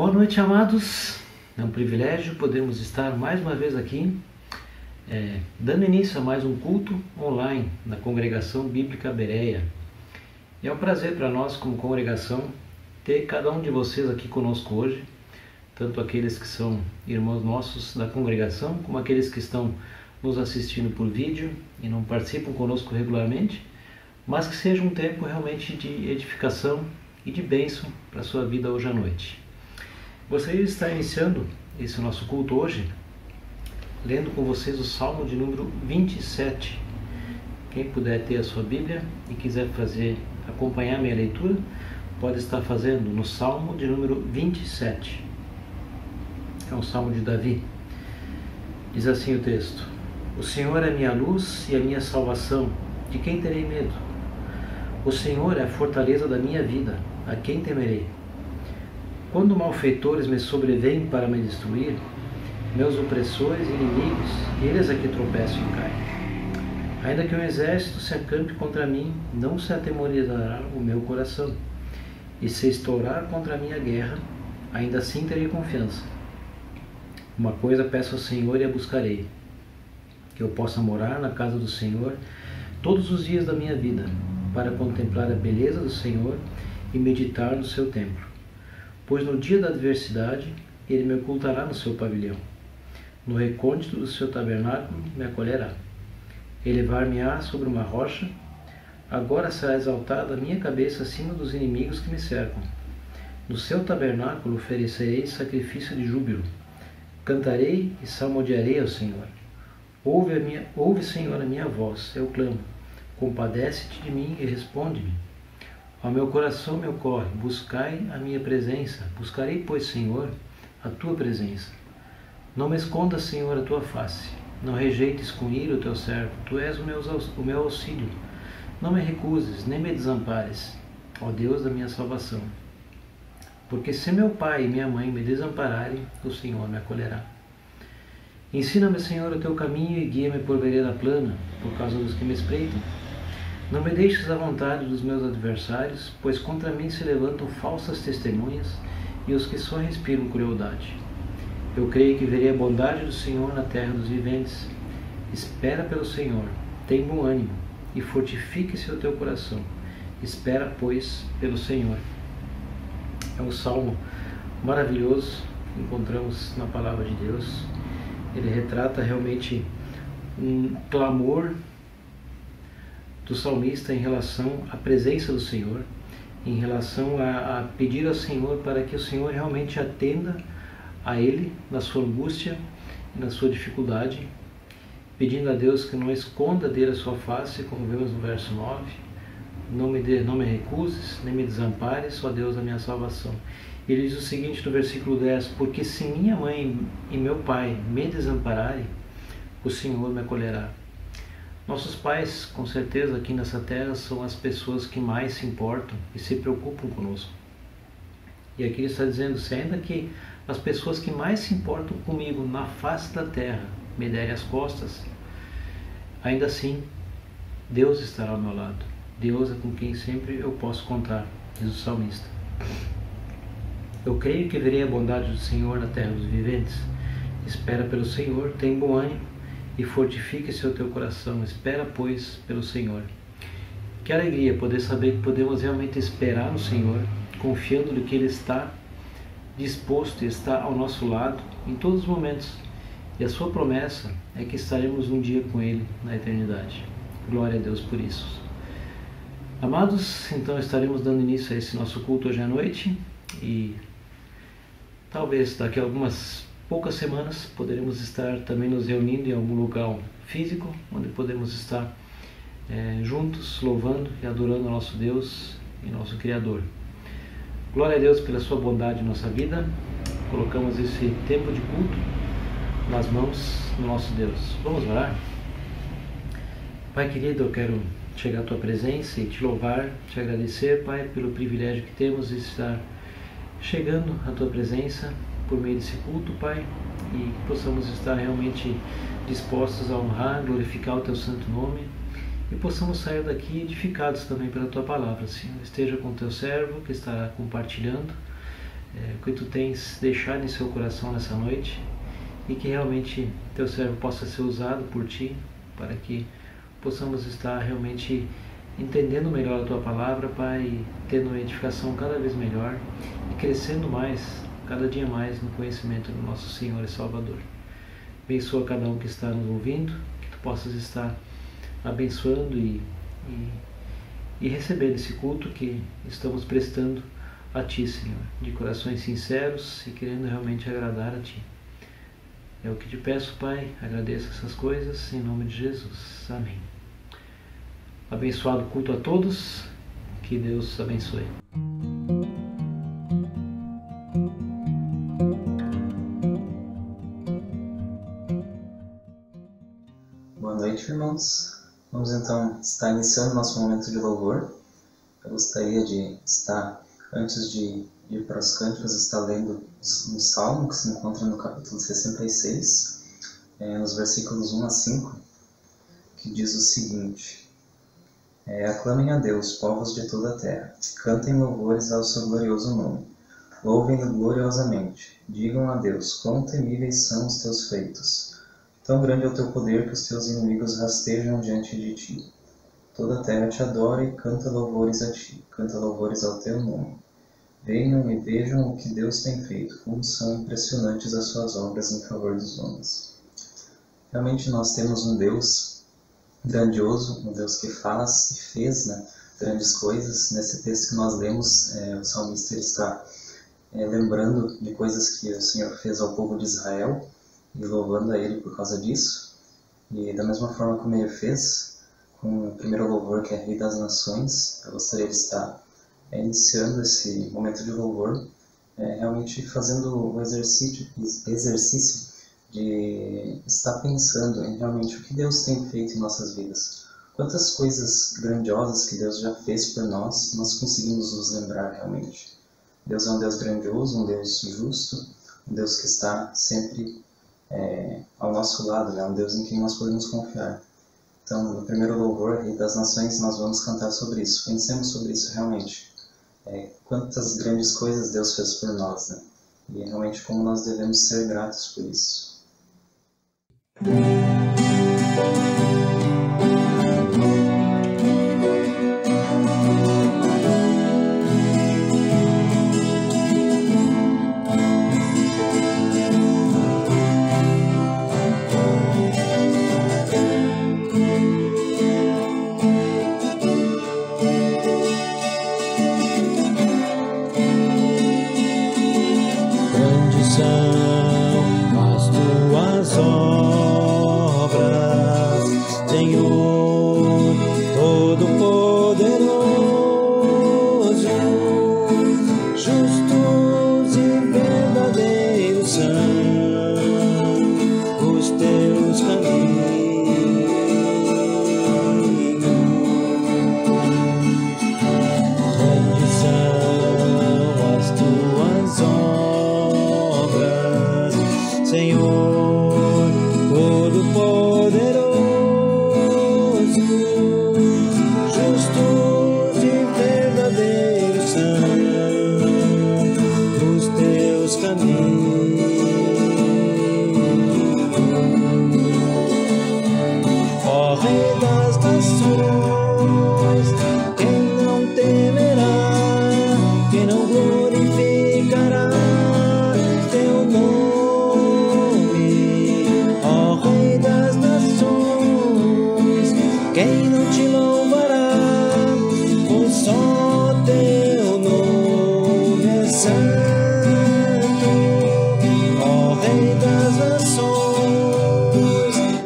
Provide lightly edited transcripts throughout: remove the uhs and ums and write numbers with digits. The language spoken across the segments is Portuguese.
Boa noite, amados. É um privilégio podermos estar mais uma vez aqui, dando início a mais um culto online na Congregação Bíblica Bereia. E é um prazer para nós, como congregação, ter cada um de vocês aqui conosco hoje, tanto aqueles que são irmãos nossos da congregação, como aqueles que estão nos assistindo por vídeo e não participam conosco regularmente, mas que seja um tempo realmente de edificação e de bênção para a sua vida hoje à noite. Gostaria de estar iniciando esse nosso culto hoje, lendo com vocês o Salmo de número 27. Quem puder ter a sua Bíblia e quiser acompanhar a minha leitura, pode estar fazendo no Salmo de número 27. É um Salmo de Davi. Diz assim o texto: O Senhor é minha luz e a minha salvação, de quem terei medo? O Senhor é a fortaleza da minha vida, a quem temerei? Quando malfeitores me sobrevêm para me destruir, meus opressores e inimigos, eles é que tropeçam e caem. Ainda que um exército se acampe contra mim, não se atemorizará o meu coração. E se estourar contra a minha guerra, ainda assim terei confiança. Uma coisa peço ao Senhor e a buscarei, que eu possa morar na casa do Senhor todos os dias da minha vida, para contemplar a beleza do Senhor e meditar no seu templo. Pois no dia da adversidade, ele me ocultará no seu pavilhão. No recôndito do seu tabernáculo me acolherá. Elevar-me-á sobre uma rocha. Agora será exaltada a minha cabeça acima dos inimigos que me cercam. No seu tabernáculo oferecerei sacrifício de júbilo. Cantarei e salmodiarei ao Senhor. Ouve, Senhor, a minha voz, eu clamo. Compadece-te de mim e responde-me. Ao meu coração me ocorre, buscai a minha presença. Buscarei, pois, Senhor, a tua presença. Não me escondas, Senhor, a tua face. Não rejeites com ira o teu servo. Tu és o meu auxílio. Não me recuses, nem me desampares, ó Deus da minha salvação. Porque se meu pai e minha mãe me desampararem, o Senhor me acolherá. Ensina-me, Senhor, o teu caminho e guia-me por vereda plana, por causa dos que me espreitam. Não me deixes à vontade dos meus adversários, pois contra mim se levantam falsas testemunhas e os que só respiram crueldade. Eu creio que verei a bondade do Senhor na terra dos viventes. Espera pelo Senhor, tem bom ânimo, e fortifique-se o teu coração. Espera, pois, pelo Senhor. É um salmo maravilhoso que encontramos na palavra de Deus. Ele retrata realmente um clamor do salmista em relação à presença do Senhor, em relação a pedir ao Senhor para que o Senhor realmente atenda a ele na sua angústia e na sua dificuldade, pedindo a Deus que não esconda dele a sua face, como vemos no verso 9, não me recuses, nem me desampares, ó Deus da minha salvação. Ele diz o seguinte no versículo 10, porque se minha mãe e meu pai me desampararem, o Senhor me acolherá. Nossos pais, com certeza, aqui nessa terra, são as pessoas que mais se importam e se preocupam conosco. E aqui ele está dizendo, se ainda que as pessoas que mais se importam comigo na face da terra me derem as costas, ainda assim, Deus estará ao meu lado. Deus é com quem sempre eu posso contar, diz o salmista. Eu creio que verei a bondade do Senhor na terra dos viventes. Espera pelo Senhor, tem bom ânimo, e fortifique-se o teu coração. Espera, pois, pelo Senhor. Que alegria poder saber que podemos realmente esperar no Senhor, confiando no que Ele está disposto e está ao nosso lado em todos os momentos. E a sua promessa é que estaremos um dia com Ele na eternidade. Glória a Deus por isso. Amados, então estaremos dando início a esse nosso culto hoje à noite e talvez daqui a algumas poucas semanas poderemos estar também nos reunindo em algum lugar físico, onde podemos estar juntos, louvando e adorando ao nosso Deus e nosso Criador. Glória a Deus pela sua bondade em nossa vida. Colocamos esse tempo de culto nas mãos do nosso Deus. Vamos orar? Pai querido, eu quero chegar à tua presença e te louvar, te agradecer, Pai, pelo privilégio que temos de estar chegando à tua presença por meio desse culto, Pai, e que possamos estar realmente dispostos a honrar, glorificar o teu santo nome e possamos sair daqui edificados também pela tua palavra, Senhor. Esteja com o teu servo que estará compartilhando o que Tu tens deixado em seu coração nessa noite, e que realmente Teu servo possa ser usado por Ti, para que possamos estar realmente entendendo melhor a Tua palavra, Pai, e tendo uma edificação cada vez melhor e crescendo mais, cada dia mais, no conhecimento do nosso Senhor e Salvador. Abençoa cada um que está nos ouvindo, que Tu possas estar abençoando e recebendo esse culto que estamos prestando a Ti, Senhor, de corações sinceros e querendo realmente agradar a Ti. É o que Te peço, Pai, agradeço essas coisas, em nome de Jesus. Amém. Abençoado culto a todos, que Deus abençoe. Boa noite, irmãos. Vamos então estar iniciando nosso momento de louvor. Eu gostaria de estar, antes de ir para os cânticos, estar lendo um salmo que se encontra no capítulo 66, nos versículos 1 a 5, que diz o seguinte: aclamem a Deus, povos de toda a terra, cantem louvores ao seu glorioso nome, louvem-no gloriosamente, digam a Deus, quão temíveis são os teus feitos. Tão grande é o teu poder que os teus inimigos rastejam diante de ti. Toda a terra te adora e canta louvores a ti, canta louvores ao teu nome. Venham e vejam o que Deus tem feito, como são impressionantes as suas obras em favor dos homens. Realmente nós temos um Deus grandioso, um Deus que faz e fez, grandes coisas. Nesse texto que nós lemos, o salmista está lembrando de coisas que o Senhor fez ao povo de Israel e louvando a Ele por causa disso. E da mesma forma como Ele fez com o primeiro louvor, que é Rei das Nações, eu gostaria de estar iniciando esse momento de louvor, realmente fazendo o exercício de estar pensando em realmente o que Deus tem feito em nossas vidas. Quantas coisas grandiosas que Deus já fez por nós conseguimos nos lembrar realmente. Deus é um Deus grandioso, um Deus justo, um Deus que está sempre ao nosso lado, um Deus em quem nós podemos confiar. Então, no primeiro louvor, Rei das Nações, nós vamos cantar sobre isso. Pensemos sobre isso realmente. Quantas grandes coisas Deus fez por nós, e realmente como nós devemos ser gratos por isso.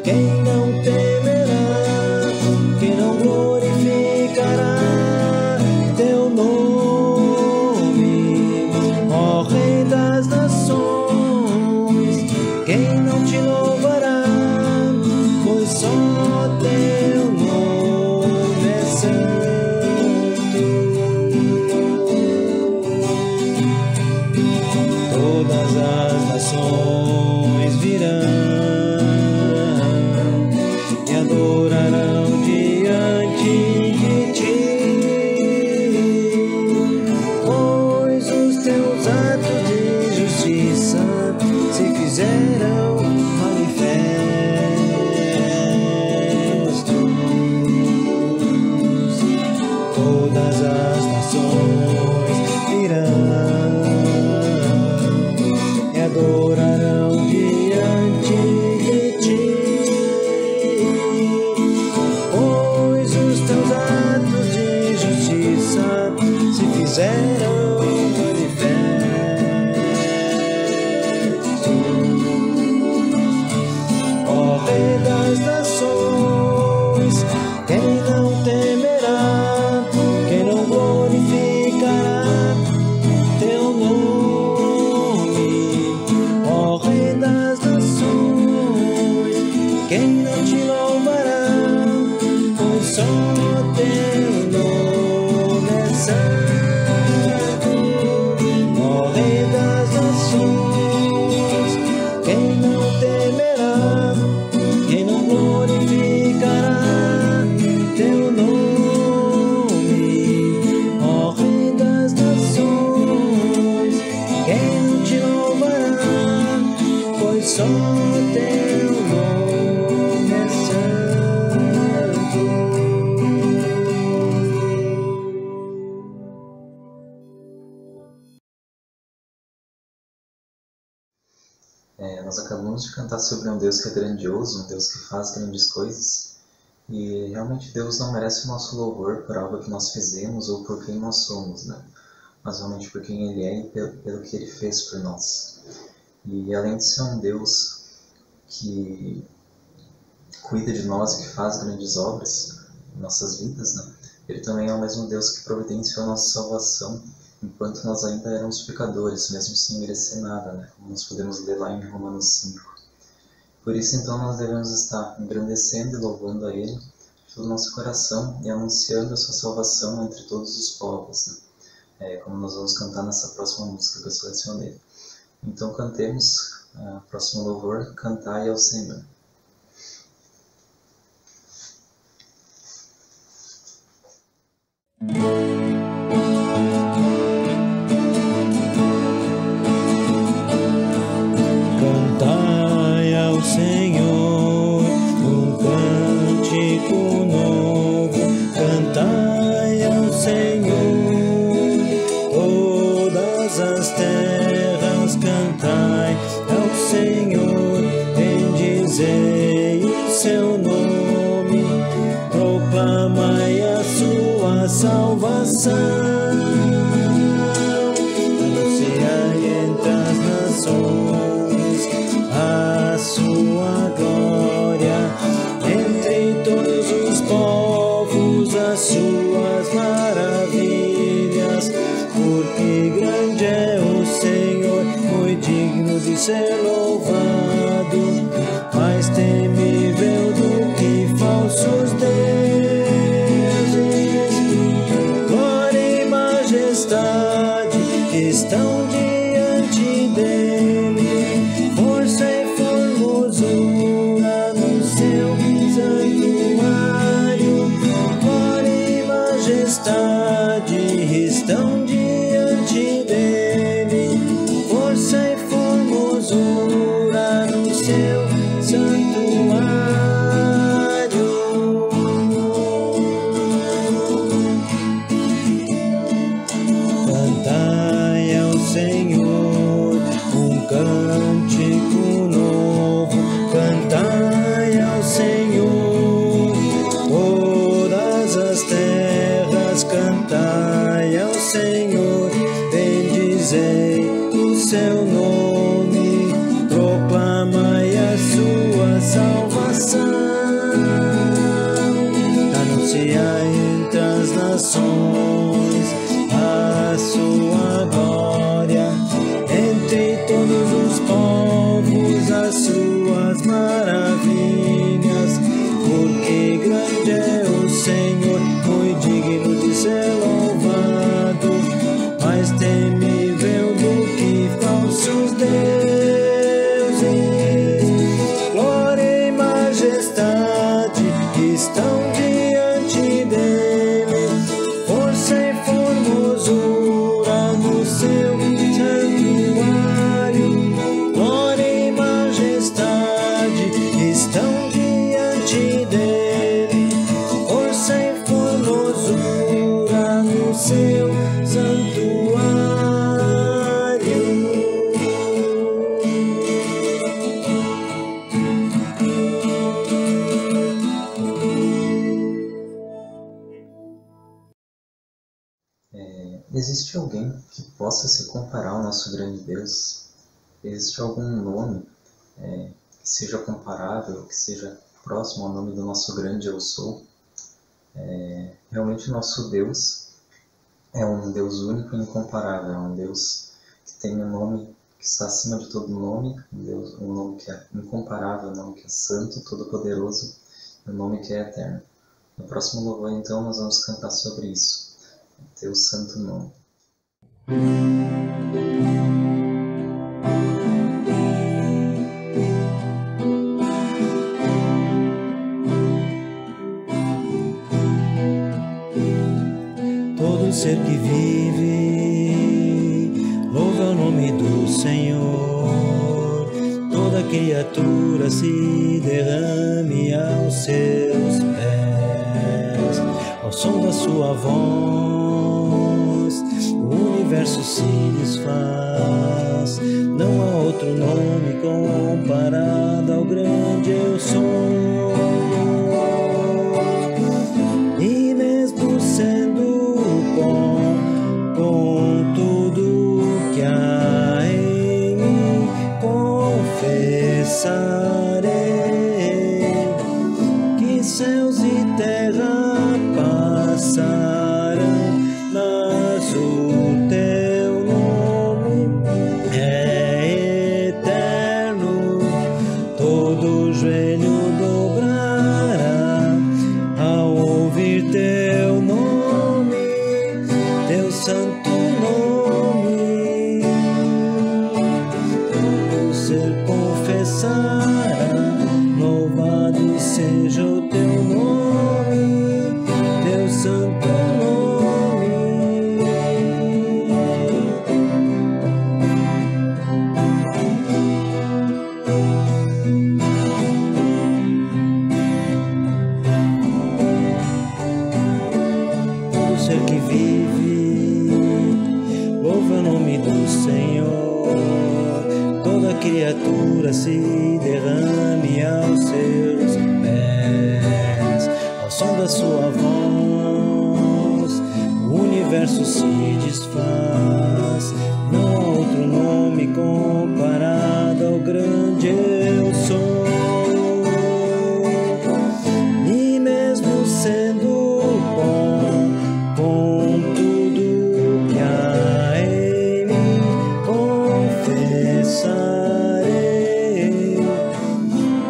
Quem não temerá, quem não glorificará quem não te louvará? Pois só teu nome é santo, ó Rei das nações. Quem não temerá? Quem não glorificará teu nome, ó Rei das nações? Quem não te louvará? Pois só teu nome é santo. Nós acabamos de cantar sobre um Deus que é grandioso, um Deus que faz grandes coisas, e realmente Deus não merece o nosso louvor por algo que nós fizemos ou por quem nós somos, né? Mas realmente por quem Ele é e pelo que Ele fez por nós. E além de ser um Deus que cuida de nós e que faz grandes obras em nossas vidas, né? Ele também é o mesmo Deus que providenciou a nossa salvação enquanto nós ainda éramos pecadores, mesmo sem merecer nada, né? Como nós podemos ler lá em Romanos 5. Por isso, então, nós devemos estar engrandecendo e louvando a Ele de todo o nosso coração e anunciando a sua salvação entre todos os povos, né? Como nós vamos cantar nessa próxima música que eu selecionei. Então, cantemos o próximo louvor, Cantai ao Senhor. Cantai ao Senhor um cântico novo, cantai ao Senhor todas as terras, cantai ao Senhor, bendizei o seu nome, proclamai a sua salvação. Anunciai entre as nações a sua glória, entre todos os povos as suas maravilhas, porque grande é o Senhor, muito digno de ser louvado, mais temível do que falsos deuses. Glória e majestade estão diante dele, força e formosura no seu santuário. Glória e majestade estão diante dele, força e formosura no seu santuário. Cantai ao Senhor um cântico novo, cantai ao Senhor todas as terras, cantai ao Senhor, bendizei o seu nome, proclamai a sua salvação. Anunciai entre as nações a sua glória, entre todos os povos as suas maravilhas, porque grande é o Senhor, muito digno de ser louvado, mais temível do que falsos deuses. Glória e majestade estão diante dele, força e formosura no seu santuário. Glória e majestade estão diante dele, força e formosura no seu santuário. Existe alguém que possa se comparar ao nosso grande Deus? Existe algum nome que seja comparável, que seja próximo ao nome do nosso grande Eu Sou? Realmente nosso Deus é um Deus único e incomparável, é um Deus que tem um nome que que está acima de todo nome, Deus, um nome que é incomparável, um nome que é santo, todo-poderoso, um nome que é eterno. No próximo louvor, então, nós vamos cantar sobre isso, teu santo nome. Todo ser que vive, louva o nome do Senhor. Toda criatura se derrame aos seus pés. Ao som da sua voz, o universo se desfaz. Não há outro nome comparado ao grande eu sou. E mesmo sendo com tudo que há em mim, confessarei que céus e terra passarão, mas o teu nome é eterno. Todo joelho dobrará ao ouvir teu nome, teu santo nome. Todo ser confessará, louvado seja o teu nome, teu santo nome. Todo ser que vive, louva o nome do Senhor. Toda criatura se derrame aos seus pés. Ao som da sua voz, o universo se desfaz. Não há outro nome comparado ao grande eu sou. E mesmo sendo bom, com tudo que há em mim, confessarei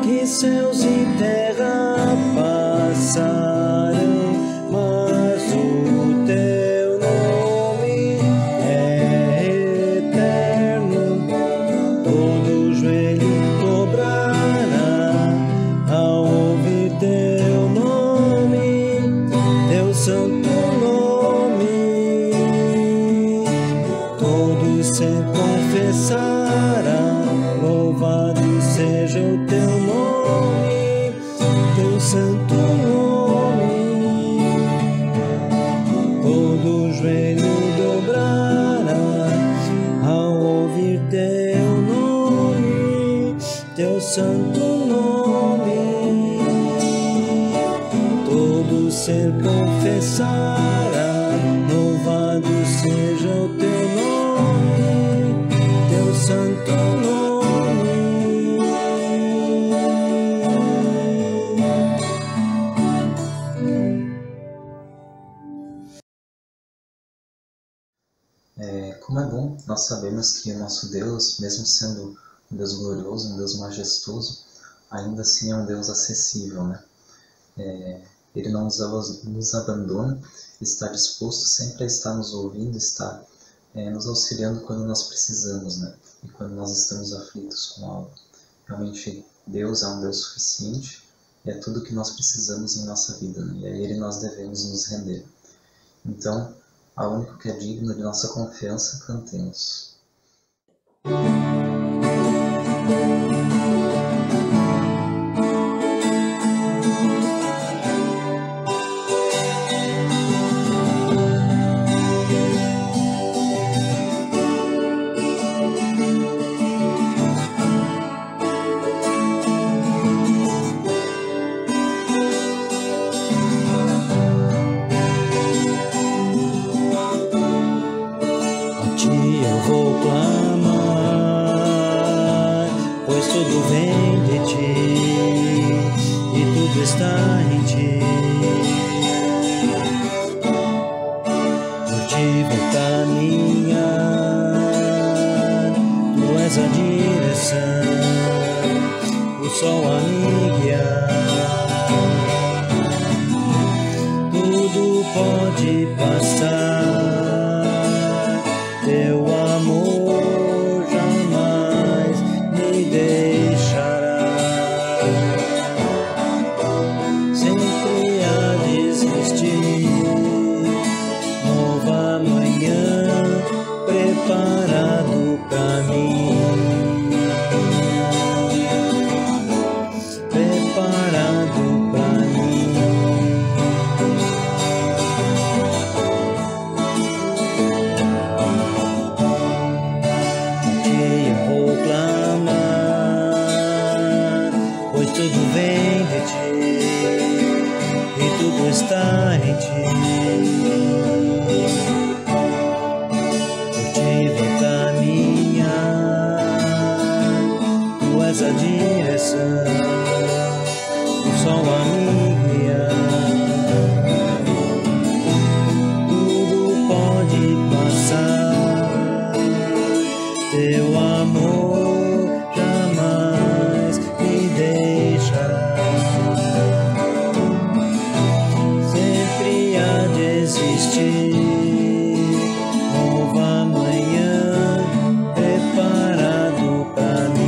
que céus e terra passarão, mas o teu nome é eterno. Todo joelho dobrará ao ouvir teu nome, teu santo nome. Todo ser confessará, louvado seja o teu nome, teu santo nome. Todo joelho dobrará ao ouvir teu nome, teu santo nome. Todo ser confessará, louvado seja o teu nome, teu santo nome. Como é bom nós sabemos que o nosso Deus, mesmo sendo um Deus glorioso, um Deus majestoso, ainda assim é um Deus acessível, né? Ele não nos abandona, está disposto sempre a estar nos ouvindo, está nos auxiliando quando nós precisamos, né? E quando nós estamos aflitos com algo. Realmente, Deus é um Deus suficiente e é tudo o que nós precisamos em nossa vida, né? E a Ele nós devemos nos render. Então, ao único que é digno de nossa confiança, cantemos. Eu vou clamar, pois tudo vem de ti e tudo está em ti. Por ti vou caminhar, tu és direção, o sol a me guiar. Tudo pode passar, teu amor jamais me deixará. Sempre há de existir nova manhã preparado pra mim, preparado pra mim. Te eu vou clamar, pois tudo vem de ti e tudo está em ti. A direção, o sol a me guiar. Tudo pode passar, teu amor jamais me deixará. Sempre há de existir nova manhã preparado pra mim.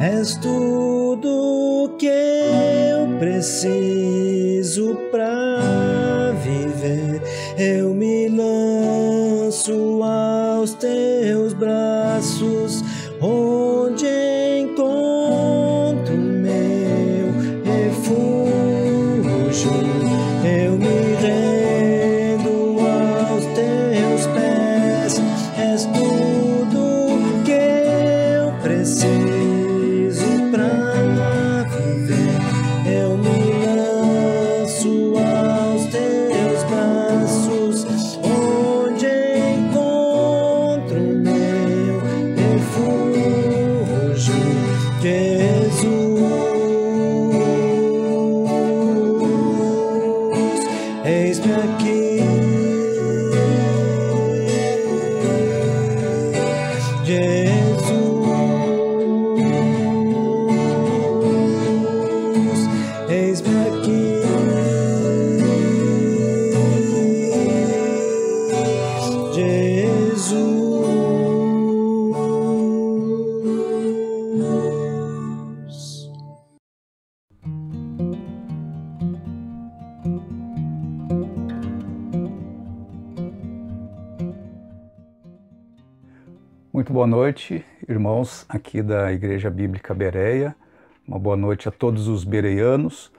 És tudo que eu preciso pra viver. Eu me lanço aos teus braços, onde encontro meu refúgio. Eu me rendo aos teus pés. És tudo que eu preciso. Eis-me aqui, Jesus, eis-me aqui, Jesus. Muito boa noite, irmãos aqui da Igreja Bíblica Bereia. Uma boa noite a todos os bereianos,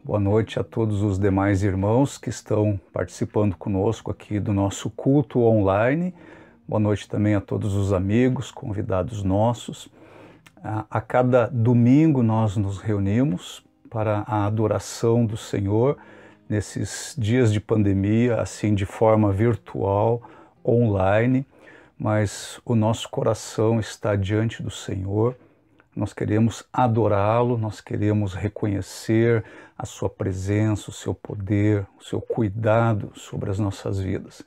boa noite a todos os demais irmãos que estão participando conosco aqui do nosso culto online. Boa noite também a todos os amigos, convidados nossos. A cada domingo nós nos reunimos para a adoração do Senhor nesses dias de pandemia, assim de forma virtual, online, mas o nosso coração está diante do Senhor. Nós queremos adorá-lo, nós queremos reconhecer a sua presença, o seu poder, o seu cuidado sobre as nossas vidas.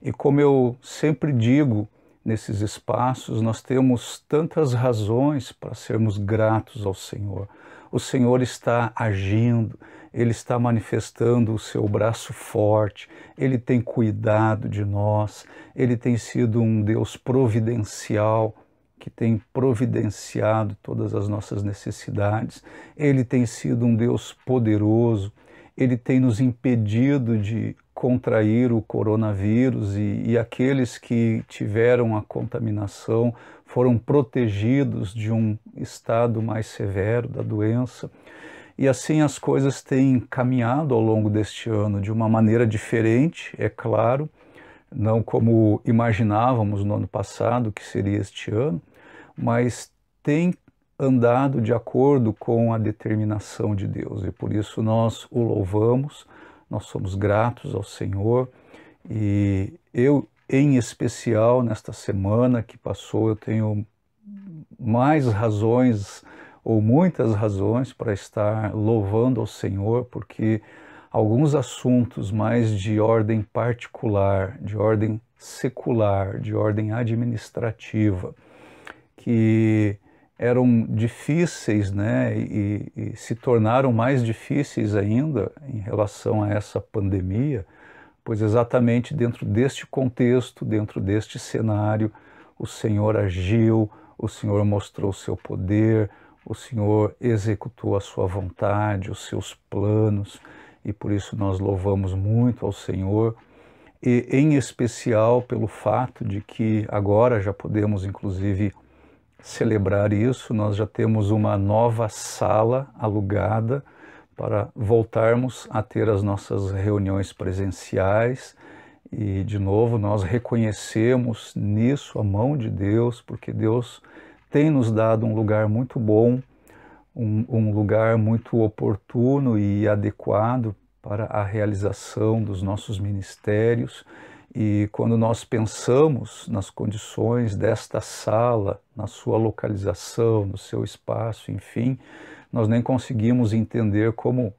E como eu sempre digo nesses espaços, nós temos tantas razões para sermos gratos ao Senhor. O Senhor está agindo, Ele está manifestando o seu braço forte, Ele tem cuidado de nós, Ele tem sido um Deus providencial, que tem providenciado todas as nossas necessidades. Ele tem sido um Deus poderoso, Ele tem nos impedido de contrair o coronavírus e aqueles que tiveram a contaminação foram protegidos de um estado mais severo da doença. E assim as coisas têm caminhado ao longo deste ano de uma maneira diferente, é claro, não como imaginávamos no ano passado que seria este ano, mas tem andado de acordo com a determinação de Deus, e por isso nós o louvamos, nós somos gratos ao Senhor. E eu, em especial, nesta semana que passou, eu tenho mais razões, ou muitas razões, para estar louvando ao Senhor, porque alguns assuntos mais de ordem particular, de ordem secular, de ordem administrativa, que eram difíceis, né, e se tornaram mais difíceis ainda em relação a essa pandemia, pois exatamente dentro deste contexto, dentro deste cenário, o Senhor agiu, o Senhor mostrou o seu poder, o Senhor executou a sua vontade, os seus planos, e por isso nós louvamos muito ao Senhor, e em especial pelo fato de que agora já podemos inclusive celebrar isso, nós já temos uma nova sala alugada para voltarmos a ter as nossas reuniões presenciais. E de novo nós reconhecemos nisso a mão de Deus, porque Deus tem nos dado um lugar muito bom, um lugar muito oportuno e adequado para a realização dos nossos ministérios. E quando nós pensamos nas condições desta sala, na sua localização, no seu espaço, enfim, nós nem conseguimos entender como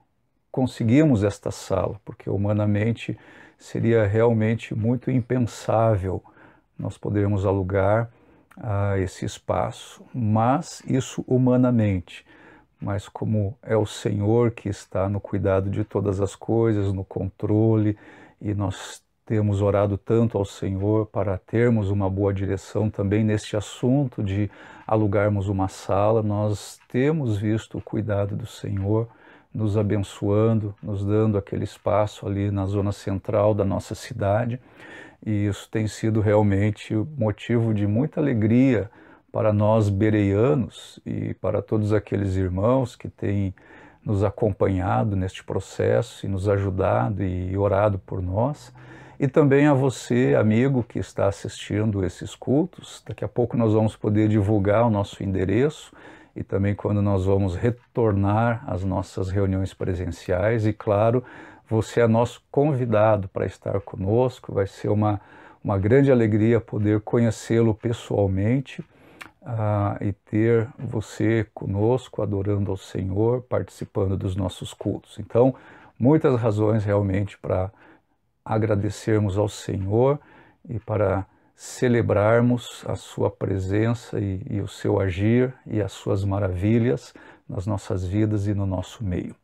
conseguimos esta sala, porque humanamente seria realmente muito impensável nós podermos alugar esse espaço, mas isso humanamente. Mas como é o Senhor que está no cuidado de todas as coisas, no controle, e nós temos orado tanto ao Senhor para termos uma boa direção também neste assunto de alugarmos uma sala, nós temos visto o cuidado do Senhor nos abençoando, nos dando aquele espaço ali na zona central da nossa cidade, e isso tem sido realmente motivo de muita alegria para nós bereianos e para todos aqueles irmãos que têm nos acompanhado neste processo e nos ajudado e orado por nós. E também a você, amigo, que está assistindo esses cultos. Daqui a pouco nós vamos poder divulgar o nosso endereço e também quando nós vamos retornar às nossas reuniões presenciais. E claro, você é nosso convidado para estar conosco. Vai ser uma grande alegria poder conhecê-lo pessoalmente e ter você conosco, adorando ao Senhor, participando dos nossos cultos. Então, muitas razões realmente para agradecermos ao Senhor e para celebrarmos a sua presença e o seu agir e as suas maravilhas nas nossas vidas e no nosso meio.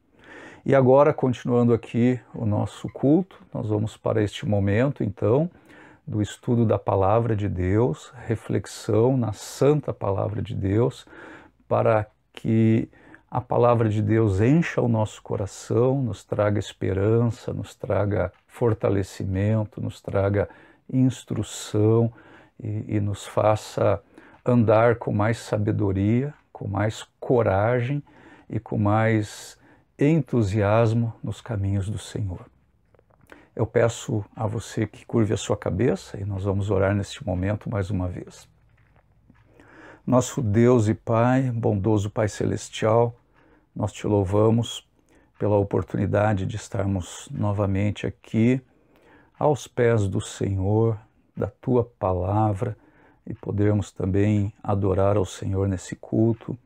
E agora, continuando aqui o nosso culto, nós vamos para este momento, então, do estudo da Palavra de Deus, reflexão na Santa Palavra de Deus, para que a Palavra de Deus encha o nosso coração, nos traga esperança, nos traga fortalecimento, nos traga instrução e nos faça andar com mais sabedoria, com mais coragem e com mais entusiasmo nos caminhos do Senhor. Eu peço a você que curve a sua cabeça e nós vamos orar neste momento mais uma vez. Nosso Deus e Pai, bondoso Pai Celestial, nós te louvamos pela oportunidade de estarmos novamente aqui aos pés do Senhor, da Tua Palavra, e podermos também adorar ao Senhor nesse culto.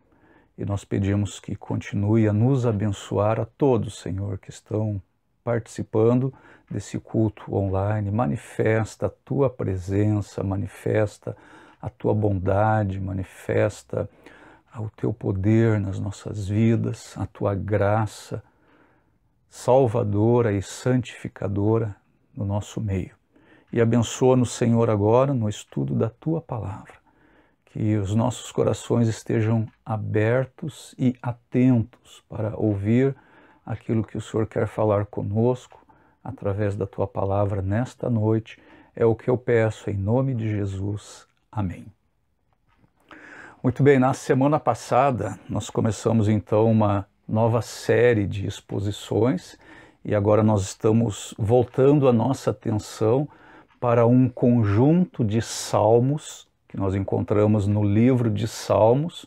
E nós pedimos que continue a nos abençoar a todos, Senhor, que estão participando desse culto online. Manifesta a Tua presença, manifesta a Tua bondade, manifesta o Teu poder nas nossas vidas, a Tua graça salvadora e santificadora no nosso meio. E abençoa-nos, Senhor, agora no estudo da Tua Palavra. Que os nossos corações estejam abertos e atentos para ouvir aquilo que o Senhor quer falar conosco através da Tua Palavra nesta noite. É o que eu peço em nome de Jesus. Amém. Muito bem, na semana passada nós começamos então uma nova série de exposições e agora nós estamos voltando a nossa atenção para um conjunto de salmos que nós encontramos no livro de Salmos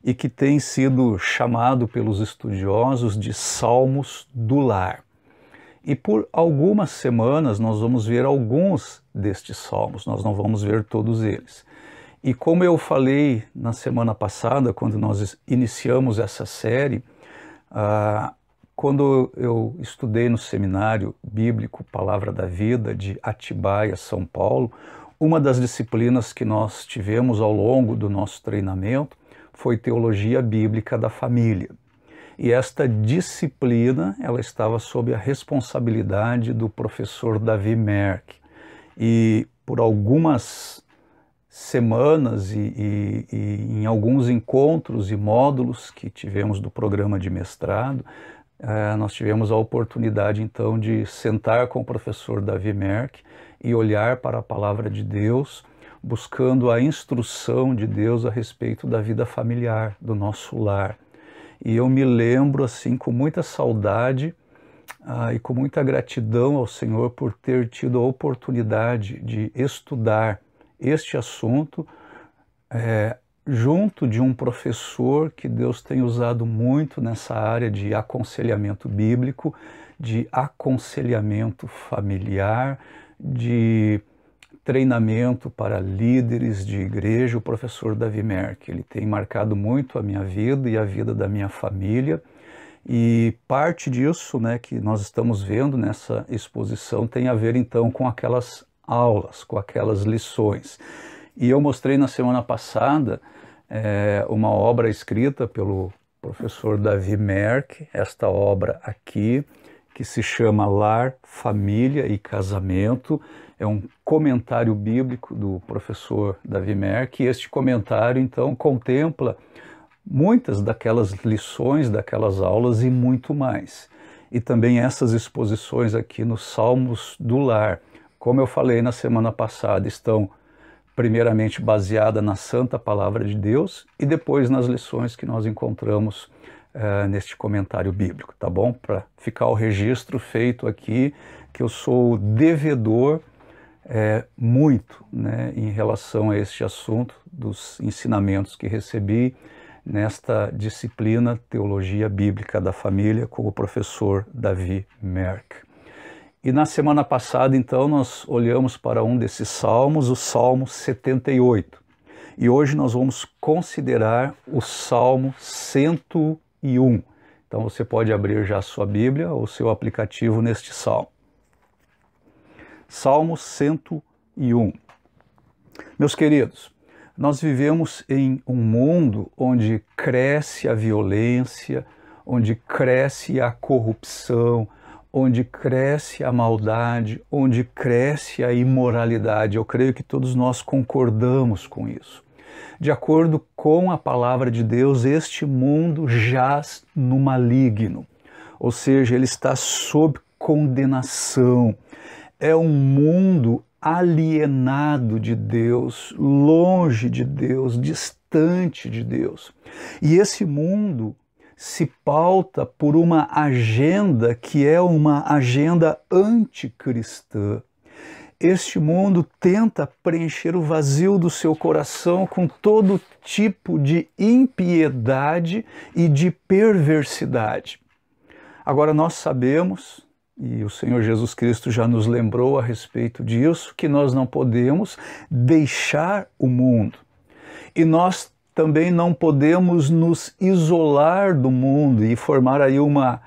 e que tem sido chamado pelos estudiosos de Salmos do Lar. E por algumas semanas nós vamos ver alguns destes salmos, nós não vamos ver todos eles. E como eu falei na semana passada, quando nós iniciamos essa série, quando eu estudei no Seminário Bíblico Palavra da Vida de Atibaia, São Paulo, uma das disciplinas que nós tivemos ao longo do nosso treinamento foi Teologia Bíblica da Família. E esta disciplina, ela estava sob a responsabilidade do professor Davi Merck. E por algumas semanas e em alguns encontros e módulos que tivemos do programa de mestrado, nós tivemos a oportunidade então de sentar com o professor Davi Merck e olhar para a palavra de Deus, buscando a instrução de Deus a respeito da vida familiar, do nosso lar. E eu me lembro assim com muita saudade e com muita gratidão ao Senhor por ter tido a oportunidade de estudar este assunto junto de um professor que Deus tem usado muito nessa área de aconselhamento bíblico, de aconselhamento familiar, de treinamento para líderes de igreja, o professor Davi Merck. Ele tem marcado muito a minha vida e a vida da minha família, e parte disso, né, que nós estamos vendo nessa exposição tem a ver então com aquelas aulas, com aquelas lições. E eu mostrei na semana passada uma obra escrita pelo professor Davi Merck, esta obra aqui, que se chama Lar, Família e Casamento. É um comentário bíblico do professor Davi Merck, e este comentário então contempla muitas daquelas lições, daquelas aulas e muito mais. E também essas exposições aqui nos Salmos do Lar, como eu falei na semana passada, estão primeiramente baseada na Santa Palavra de Deus e depois nas lições que nós encontramos neste comentário bíblico, tá bom? Para ficar o registro feito aqui, que eu sou devedor muito, né, em relação a este assunto dos ensinamentos que recebi nesta disciplina Teologia Bíblica da Família com o professor Davi Merck. E na semana passada, então, nós olhamos para um desses salmos, o Salmo 78. E hoje nós vamos considerar o Salmo 101. Então você pode abrir já a sua Bíblia ou o seu aplicativo neste salmo. Salmo 101. Meus queridos, nós vivemos em um mundo onde cresce a violência, onde cresce a corrupção, onde cresce a maldade, onde cresce a imoralidade. Eu creio que todos nós concordamos com isso. De acordo com a palavra de Deus, este mundo jaz no maligno, ou seja, ele está sob condenação. É um mundo alienado de Deus, longe de Deus, distante de Deus. E esse mundo se pauta por uma agenda que é uma agenda anticristã. Este mundo tenta preencher o vazio do seu coração com todo tipo de impiedade e de perversidade. Agora nós sabemos, e o Senhor Jesus Cristo já nos lembrou a respeito disso, que nós não podemos deixar o mundo. E nós também não podemos nos isolar do mundo e formar aí uma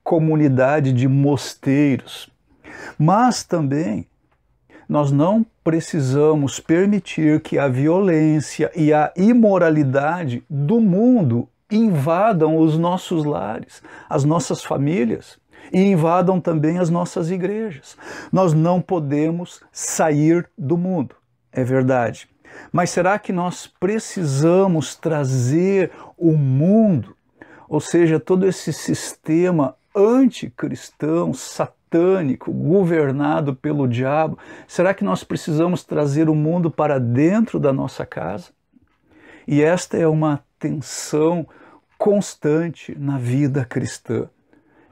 comunidade de mosteiros. Mas também nós não precisamos permitir que a violência e a imoralidade do mundo invadam os nossos lares, as nossas famílias e invadam também as nossas igrejas. Nós não podemos sair do mundo, é verdade. Mas será que nós precisamos trazer o mundo, ou seja, todo esse sistema anticristão, satânico, governado pelo diabo, será que nós precisamos trazer o mundo para dentro da nossa casa? E esta é uma tensão constante na vida cristã.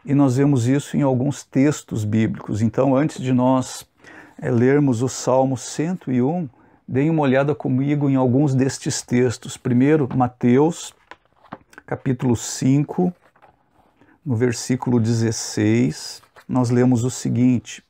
E nós vemos isso em alguns textos bíblicos. Então, antes de nós lermos o Salmo 101, deem uma olhada comigo em alguns destes textos. Primeiro, Mateus, capítulo 5, no versículo 16, nós lemos o seguinte: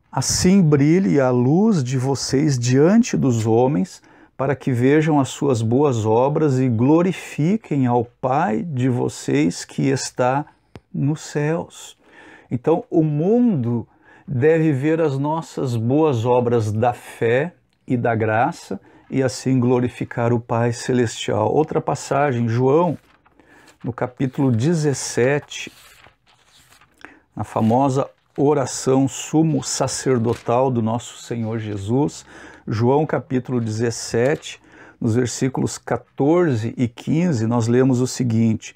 assim brilhe a luz de vocês diante dos homens, para que vejam as suas boas obras e glorifiquem ao Pai de vocês que está nos céus. Então, o mundo deve ver as nossas boas obras da fé e da graça e assim glorificar o Pai Celestial. Outra passagem, João, no capítulo 17, na famosa oração sumo sacerdotal do nosso Senhor Jesus, João capítulo 17, nos versículos 14 e 15, nós lemos o seguinte: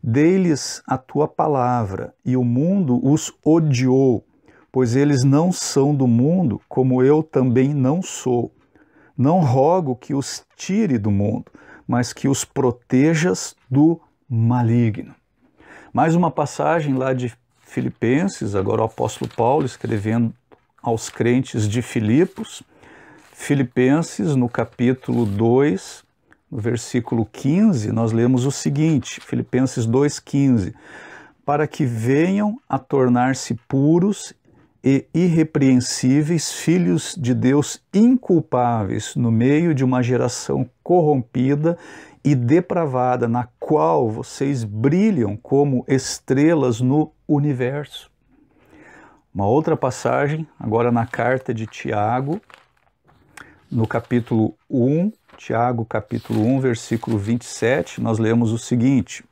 dei-lhes a tua palavra, e o mundo os odiou, pois eles não são do mundo, como eu também não sou. Não rogo que os tire do mundo, mas que os protejas do maligno. Mais uma passagem lá de Filipenses, agora o apóstolo Paulo escrevendo aos crentes de Filipos. Filipenses, no capítulo 2, no versículo 15, nós lemos o seguinte, Filipenses 2,15: para que venham a tornar-se puros e irrepreensíveis, filhos de Deus inculpáveis, no meio de uma geração corrompida e depravada, na qual vocês brilham como estrelas no universo. Uma outra passagem, agora na carta de Tiago, no capítulo 1, Tiago capítulo 1, versículo 27, nós lemos o seguinte: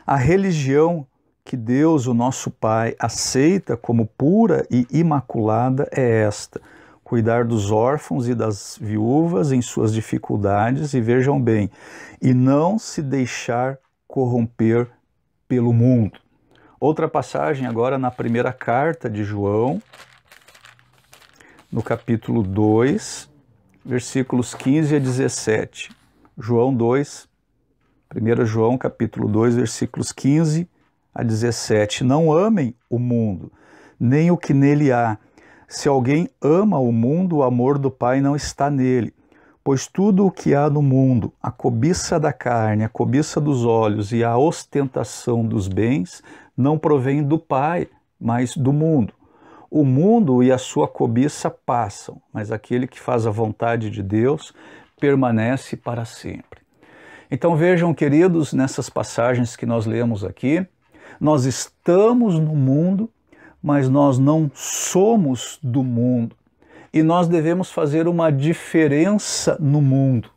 a religião que Deus, o nosso Pai, aceita como pura e imaculada é esta: cuidar dos órfãos e das viúvas em suas dificuldades, e vejam bem, e não se deixar corromper pelo mundo. Outra passagem agora na primeira carta de João, no capítulo 2, versículos 15 a 17. João 2, 1 João capítulo 2, versículos 15 a 17. Não amem o mundo, nem o que nele há. Se alguém ama o mundo, o amor do Pai não está nele. Pois tudo o que há no mundo, a cobiça da carne, a cobiça dos olhos e a ostentação dos bens, não provém do Pai, mas do mundo. O mundo e a sua cobiça passam, mas aquele que faz a vontade de Deus permanece para sempre. Então vejam, queridos, nessas passagens que nós lemos aqui, nós estamos no mundo, mas nós não somos do mundo. E nós devemos fazer uma diferença no mundo.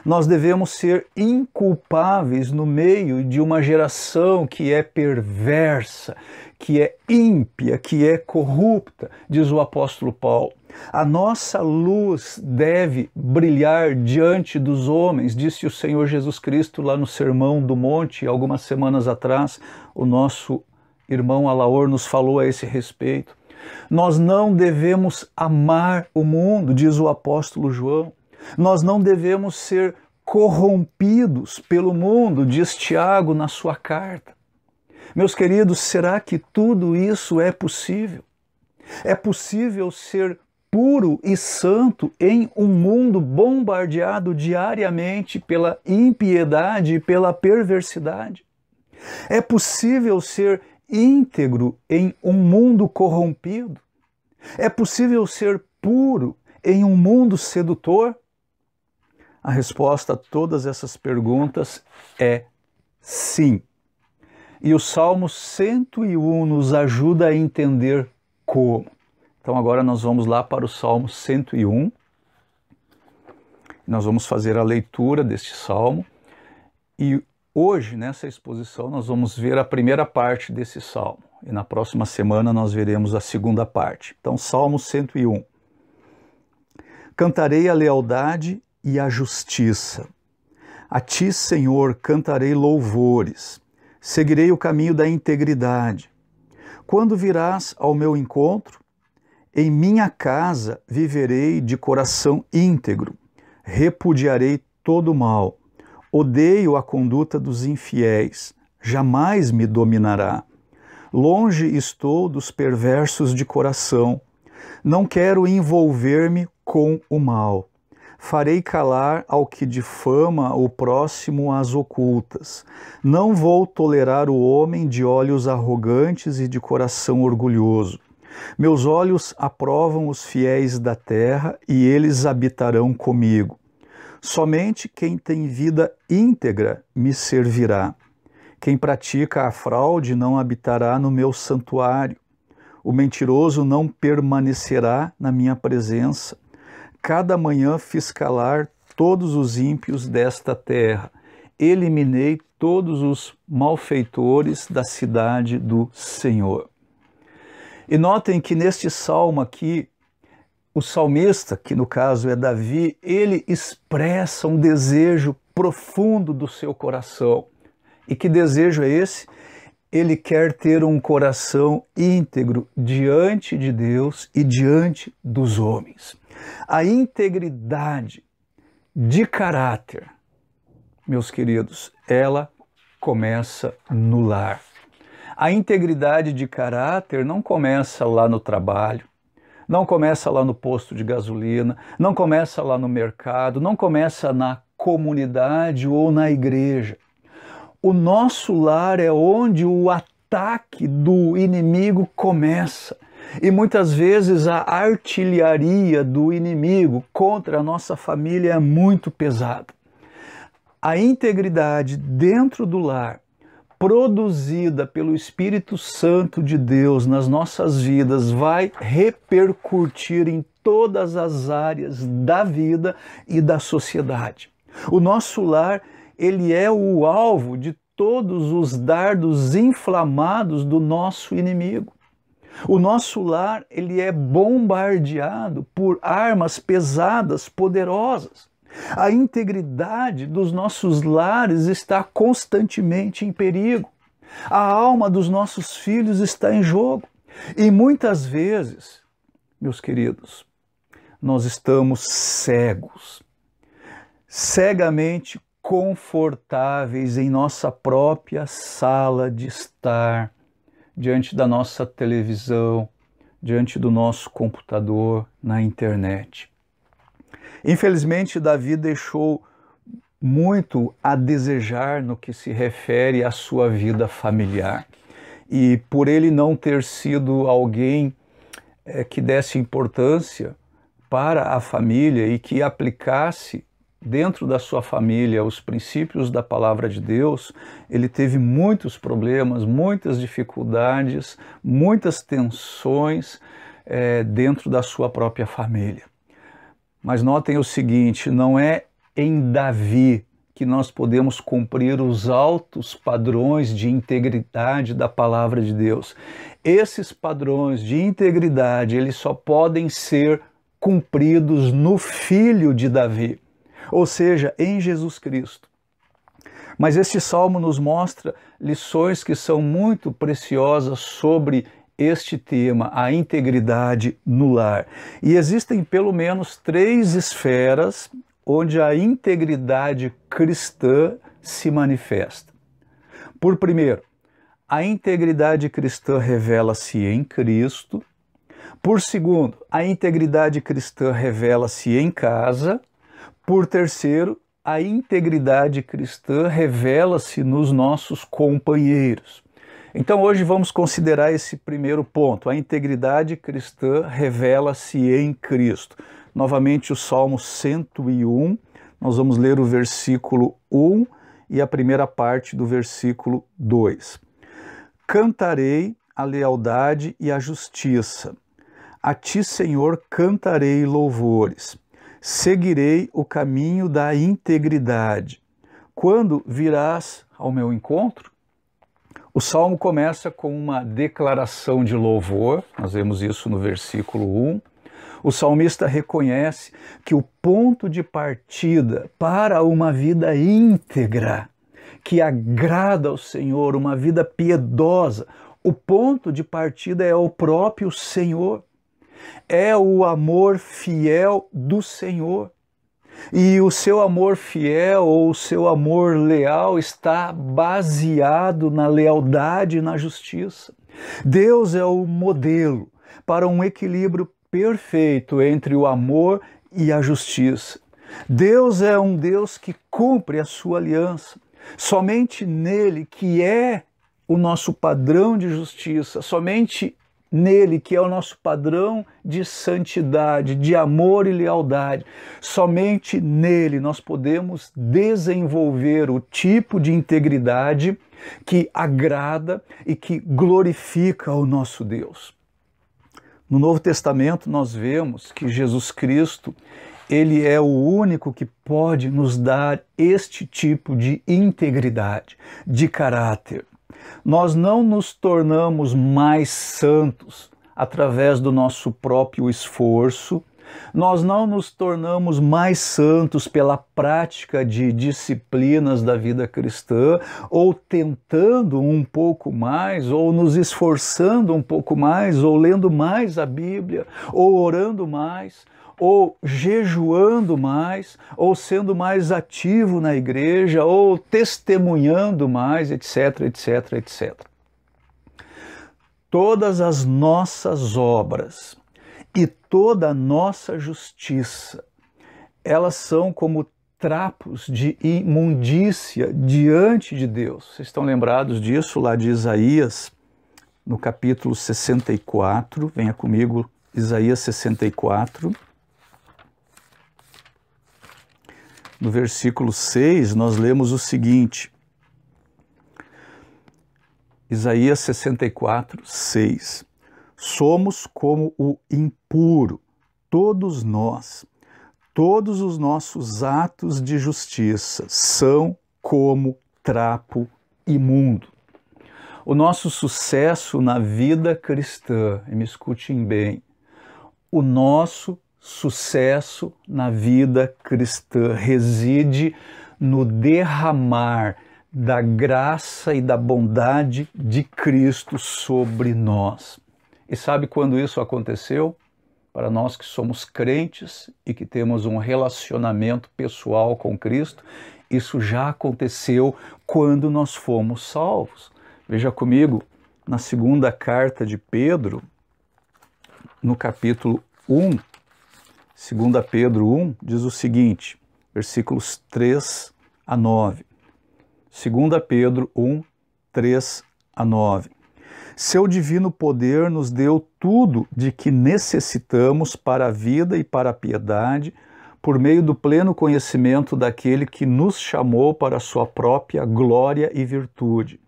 Nós devemos ser inculpáveis no meio de uma geração que é perversa, que é ímpia, que é corrupta, diz o apóstolo Paulo. A nossa luz deve brilhar diante dos homens, disse o Senhor Jesus Cristo lá no Sermão do Monte, algumas semanas atrás. O nosso irmão Alaor nos falou a esse respeito. Nós não devemos amar o mundo, diz o apóstolo João. Nós não devemos ser corrompidos pelo mundo, diz Tiago na sua carta. Meus queridos, será que tudo isso é possível? É possível ser puro e santo em um mundo bombardeado diariamente pela impiedade e pela perversidade? É possível ser íntegro em um mundo corrompido? É possível ser puro em um mundo sedutor? A resposta a todas essas perguntas é sim. E o Salmo 101 nos ajuda a entender como. Então agora nós vamos lá para o Salmo 101. Nós vamos fazer a leitura deste Salmo. E hoje, nessa exposição, nós vamos ver a primeira parte desse Salmo. E na próxima semana nós veremos a segunda parte. Então, Salmo 101. Cantarei a lealdade e a justiça. A ti, Senhor, cantarei louvores. Seguirei o caminho da integridade. Quando virás ao meu encontro, em minha casa viverei de coração íntegro. Repudiarei todo o mal. Odeio a conduta dos infiéis. Jamais me dominará. Longe estou dos perversos de coração. Não quero envolver-me com o mal. Farei calar ao que difama o próximo às ocultas. Não vou tolerar o homem de olhos arrogantes e de coração orgulhoso. Meus olhos aprovam os fiéis da terra e eles habitarão comigo. Somente quem tem vida íntegra me servirá. Quem pratica a fraude não habitará no meu santuário. O mentiroso não permanecerá na minha presença. Cada manhã fiz calar todos os ímpios desta terra. Eliminei todos os malfeitores da cidade do Senhor. E notem que neste salmo aqui, o salmista, que no caso é Davi, ele expressa um desejo profundo do seu coração. E que desejo é esse? Ele quer ter um coração íntegro diante de Deus e diante dos homens. A integridade de caráter, meus queridos, ela começa no lar. A integridade de caráter não começa lá no trabalho, não começa lá no posto de gasolina, não começa lá no mercado, não começa na comunidade ou na igreja. O nosso lar é onde o ataque do inimigo começa. E muitas vezes a artilharia do inimigo contra a nossa família é muito pesada. A integridade dentro do lar, produzida pelo Espírito Santo de Deus nas nossas vidas, vai repercutir em todas as áreas da vida e da sociedade. O nosso lar, ele é o alvo de todos os dardos inflamados do nosso inimigo. O nosso lar, ele é bombardeado por armas pesadas, poderosas. A integridade dos nossos lares está constantemente em perigo. A alma dos nossos filhos está em jogo. E muitas vezes, meus queridos, nós estamos cegamente confortáveis em nossa própria sala de estar, diante da nossa televisão, diante do nosso computador, na internet. Infelizmente, Davi deixou muito a desejar no que se refere à sua vida familiar. E por ele não ter sido alguém que desse importância para a família e que aplicasse dentro da sua família os princípios da palavra de Deus, ele teve muitos problemas, muitas dificuldades, muitas tensões dentro da sua própria família. Mas notem o seguinte, não é em Davi que nós podemos cumprir os altos padrões de integridade da palavra de Deus. Esses padrões de integridade, eles só podem ser cumpridos no Filho de Davi, ou seja, em Jesus Cristo. Mas este salmo nos mostra lições que são muito preciosas sobre este tema, a integridade no lar. E existem pelo menos 3 esferas onde a integridade cristã se manifesta. Por primeiro, a integridade cristã revela-se em Cristo. Por segundo, a integridade cristã revela-se em casa. Por terceiro, a integridade cristã revela-se nos nossos companheiros. Então hoje vamos considerar esse primeiro ponto. A integridade cristã revela-se em Cristo. Novamente o Salmo 101, nós vamos ler o versículo 1 e a primeira parte do versículo 2. Cantarei a lealdade e a justiça. A ti, Senhor, cantarei louvores. Seguirei o caminho da integridade. Quando virás ao meu encontro? O salmo começa com uma declaração de louvor, nós vemos isso no versículo 1. O salmista reconhece que o ponto de partida para uma vida íntegra, que agrada ao Senhor, uma vida piedosa, o ponto de partida é o próprio Senhor. É o amor fiel do Senhor. E o seu amor fiel ou o seu amor leal está baseado na lealdade e na justiça. Deus é o modelo para um equilíbrio perfeito entre o amor e a justiça. Deus é um Deus que cumpre a sua aliança. Somente nele, que é o nosso padrão de justiça, somente nele, que é o nosso padrão de santidade, de amor e lealdade, somente nele nós podemos desenvolver o tipo de integridade que agrada e que glorifica o nosso Deus. No Novo Testamento nós vemos que Jesus Cristo, ele é o único que pode nos dar este tipo de integridade, de caráter. Nós não nos tornamos mais santos através do nosso próprio esforço, nós não nos tornamos mais santos pela prática de disciplinas da vida cristã, ou tentando um pouco mais, ou nos esforçando um pouco mais, ou lendo mais a Bíblia, ou orando mais, ou jejuando mais, ou sendo mais ativo na igreja, ou testemunhando mais, etc, etc, etc. Todas as nossas obras e toda a nossa justiça, elas são como trapos de imundícia diante de Deus. Vocês estão lembrados disso lá de Isaías, no capítulo 64, venha comigo, Isaías 64. No versículo 6, nós lemos o seguinte, Isaías 64, 6. Somos como o impuro, todos nós, todos os nossos atos de justiça são como trapo imundo. O nosso sucesso na vida cristã, e me escutem bem, o nosso sucesso na vida cristã reside no derramar da graça e da bondade de Cristo sobre nós. E sabe quando isso aconteceu? Para nós que somos crentes e que temos um relacionamento pessoal com Cristo, isso já aconteceu quando nós fomos salvos. Veja comigo, na segunda carta de Pedro, no capítulo 1, 2 Pedro 1, diz o seguinte, versículos 3 a 9. 2 Pedro 1, 3 a 9. Seu divino poder nos deu tudo de que necessitamos para a vida e para a piedade, por meio do pleno conhecimento daquele que nos chamou para a sua própria glória e virtude.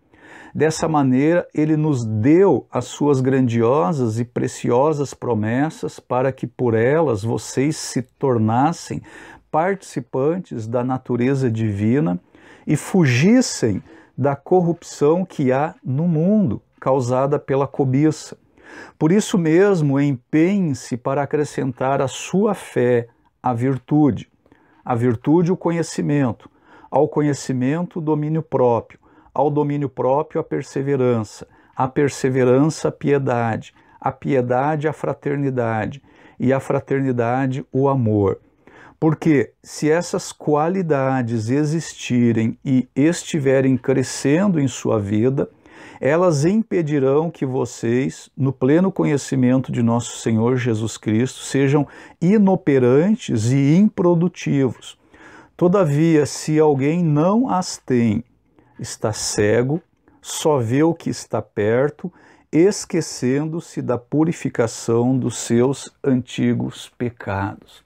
Dessa maneira, ele nos deu as suas grandiosas e preciosas promessas para que por elas vocês se tornassem participantes da natureza divina e fugissem da corrupção que há no mundo, causada pela cobiça. Por isso mesmo, empenhem-se para acrescentar à sua fé a virtude, o conhecimento, ao conhecimento o domínio próprio, ao domínio próprio a perseverança a piedade, a piedade a fraternidade e a fraternidade o amor. Porque se essas qualidades existirem e estiverem crescendo em sua vida, elas impedirão que vocês, no pleno conhecimento de nosso Senhor Jesus Cristo, sejam inoperantes e improdutivos. Todavia, se alguém não as tem, está cego, só vê o que está perto, esquecendo-se da purificação dos seus antigos pecados.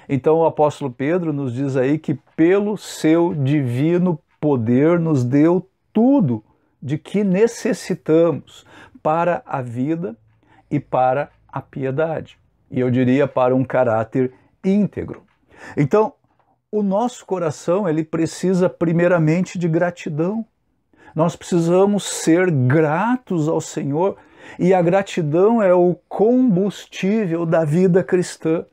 Então o apóstolo Pedro nos diz aí que pelo seu divino poder nos deu tudo de que necessitamos para a vida e para a piedade. E eu diria para um caráter íntegro. Então, o nosso coração, ele precisa primeiramente de gratidão. Nós precisamos ser gratos ao Senhor e a gratidão é o combustível da vida cristã.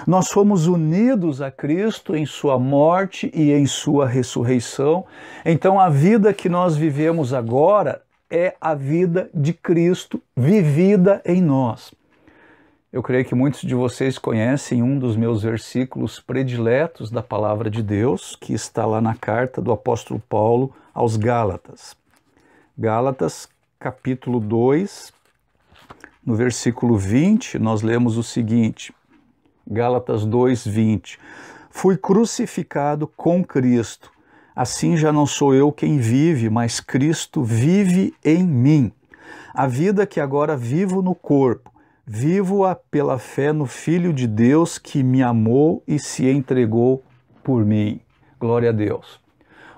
Nós fomos unidos a Cristo em sua morte e em sua ressurreição. Então a vida que nós vivemos agora é a vida de Cristo vivida em nós. Eu creio que muitos de vocês conhecem um dos meus versículos prediletos da palavra de Deus, que está lá na carta do apóstolo Paulo aos Gálatas. Gálatas, capítulo 2, no versículo 20, nós lemos o seguinte, Gálatas 2, 20. Fui crucificado com Cristo, assim já não sou eu quem vive, mas Cristo vive em mim. A vida que agora vivo no corpo, vivo-a pela fé no Filho de Deus que me amou e se entregou por mim. Glória a Deus.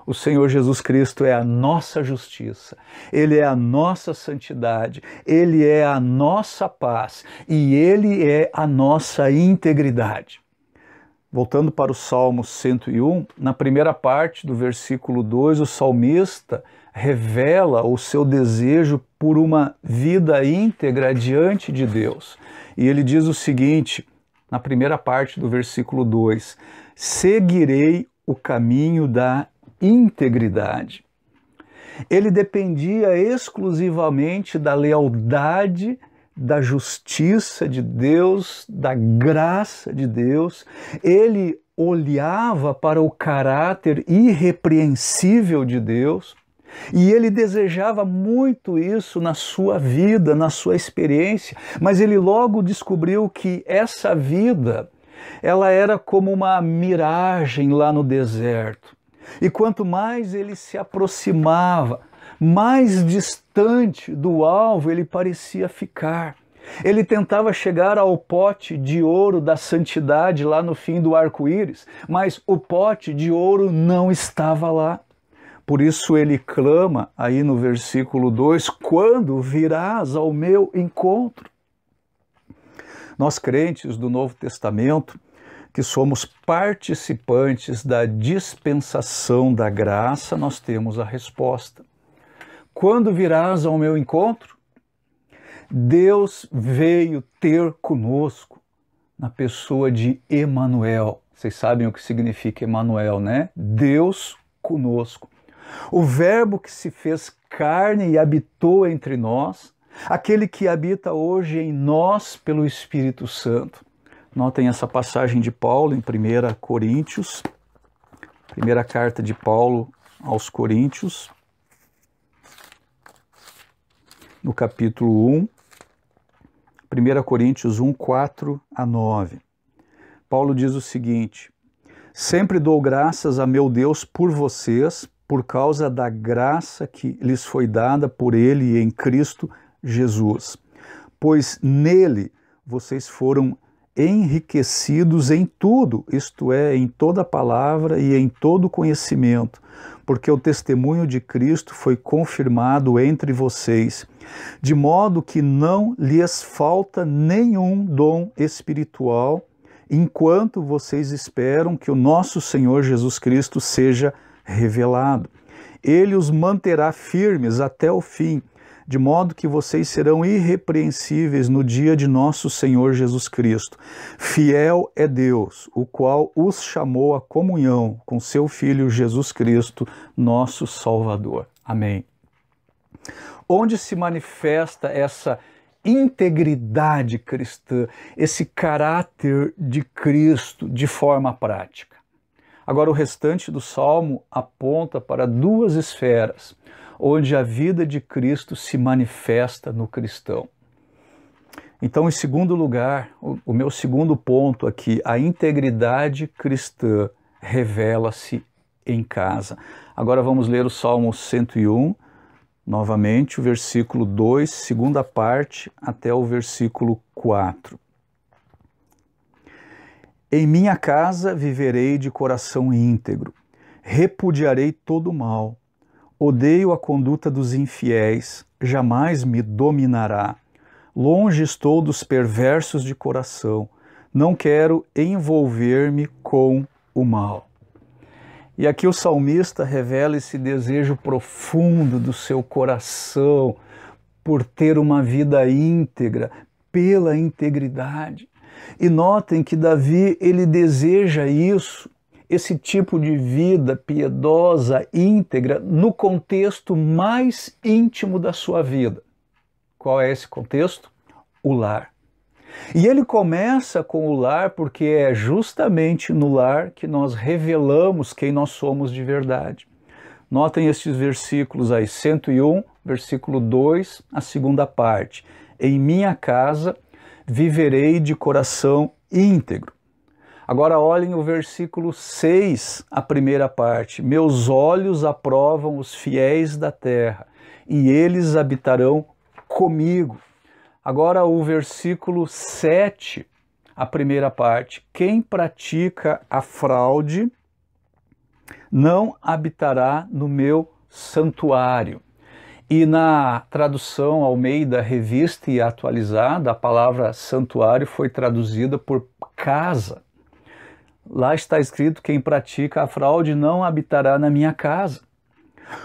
O Senhor Jesus Cristo é a nossa justiça, Ele é a nossa santidade, Ele é a nossa paz e Ele é a nossa integridade. Voltando para o Salmo 101, na primeira parte do versículo 2, o salmista revela o seu desejo por uma vida íntegra diante de Deus. E ele diz o seguinte, na primeira parte do versículo 2, seguirei o caminho da integridade. Ele dependia exclusivamente da lealdade, da justiça de Deus, da graça de Deus. Ele olhava para o caráter irrepreensível de Deus e ele desejava muito isso na sua vida, na sua experiência, mas ele logo descobriu que essa vida, ela era como uma miragem lá no deserto. E quanto mais ele se aproximava, mais distante do alvo ele parecia ficar. Ele tentava chegar ao pote de ouro da santidade lá no fim do arco-íris, mas o pote de ouro não estava lá. Por isso ele clama aí no versículo 2, quando virás ao meu encontro? Nós crentes do Novo Testamento, que somos participantes da dispensação da graça, nós temos a resposta. Quando virás ao meu encontro? Deus veio ter conosco na pessoa de Emanuel. Vocês sabem o que significa Emanuel, né? Deus conosco. O Verbo que se fez carne e habitou entre nós, aquele que habita hoje em nós pelo Espírito Santo. Notem essa passagem de Paulo em 1 Coríntios, primeira carta de Paulo aos Coríntios, no capítulo 1, 1 Coríntios 1, 4 a 9. Paulo diz o seguinte, sempre dou graças a meu Deus por vocês, por causa da graça que lhes foi dada por Ele em Cristo Jesus. Pois nele vocês foram enriquecidos em tudo, isto é, em toda palavra e em todo conhecimento, porque o testemunho de Cristo foi confirmado entre vocês, de modo que não lhes falta nenhum dom espiritual, enquanto vocês esperam que o nosso Senhor Jesus Cristo seja revelado. Ele os manterá firmes até o fim, de modo que vocês serão irrepreensíveis no dia de nosso Senhor Jesus Cristo. Fiel é Deus, o qual os chamou à comunhão com seu Filho Jesus Cristo, nosso Salvador. Amém. Onde se manifesta essa integridade cristã, esse caráter de Cristo de forma prática? Agora, o restante do Salmo aponta para duas esferas. onde a vida de Cristo se manifesta no cristão. Então, em segundo lugar, o meu segundo ponto aqui, a integridade cristã revela-se em casa. Agora vamos ler o Salmo 101, novamente, o versículo 2, segunda parte, até o versículo 4. Em minha casa viverei de coração íntegro, repudiarei todo o mal, odeio a conduta dos infiéis, jamais me dominará. Longe estou dos perversos de coração, não quero envolver-me com o mal. E aqui o salmista revela esse desejo profundo do seu coração por ter uma vida íntegra, pela integridade. E notem que Davi, ele deseja isso, esse tipo de vida piedosa, íntegra, no contexto mais íntimo da sua vida. Qual é esse contexto? O lar. E ele começa com o lar porque é justamente no lar que nós revelamos quem nós somos de verdade. Notem estes versículos aí, 101, versículo 2, a segunda parte. Em minha casa viverei de coração íntegro. Agora olhem o versículo 6, a primeira parte. Meus olhos aprovam os fiéis da terra, e eles habitarão comigo. Agora o versículo 7, a primeira parte. Quem pratica a fraude não habitará no meu santuário. E na tradução Almeida Revista e Atualizada, a palavra santuário foi traduzida por casa. Lá está escrito: quem pratica a fraude não habitará na minha casa.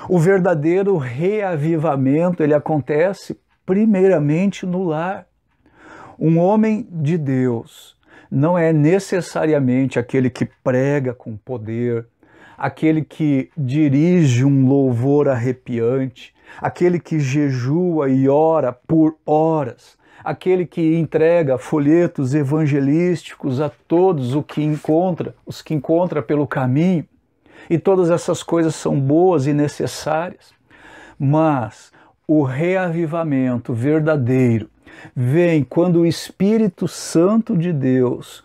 O verdadeiro reavivamento, ele acontece primeiramente no lar. Um homem de Deus não é necessariamente aquele que prega com poder, aquele que dirige um louvor arrepiante, aquele que jejua e ora por horas, aquele que entrega folhetos evangelísticos a todos os que encontra pelo caminho. E todas essas coisas são boas e necessárias. Mas o reavivamento verdadeiro vem quando o Espírito Santo de Deus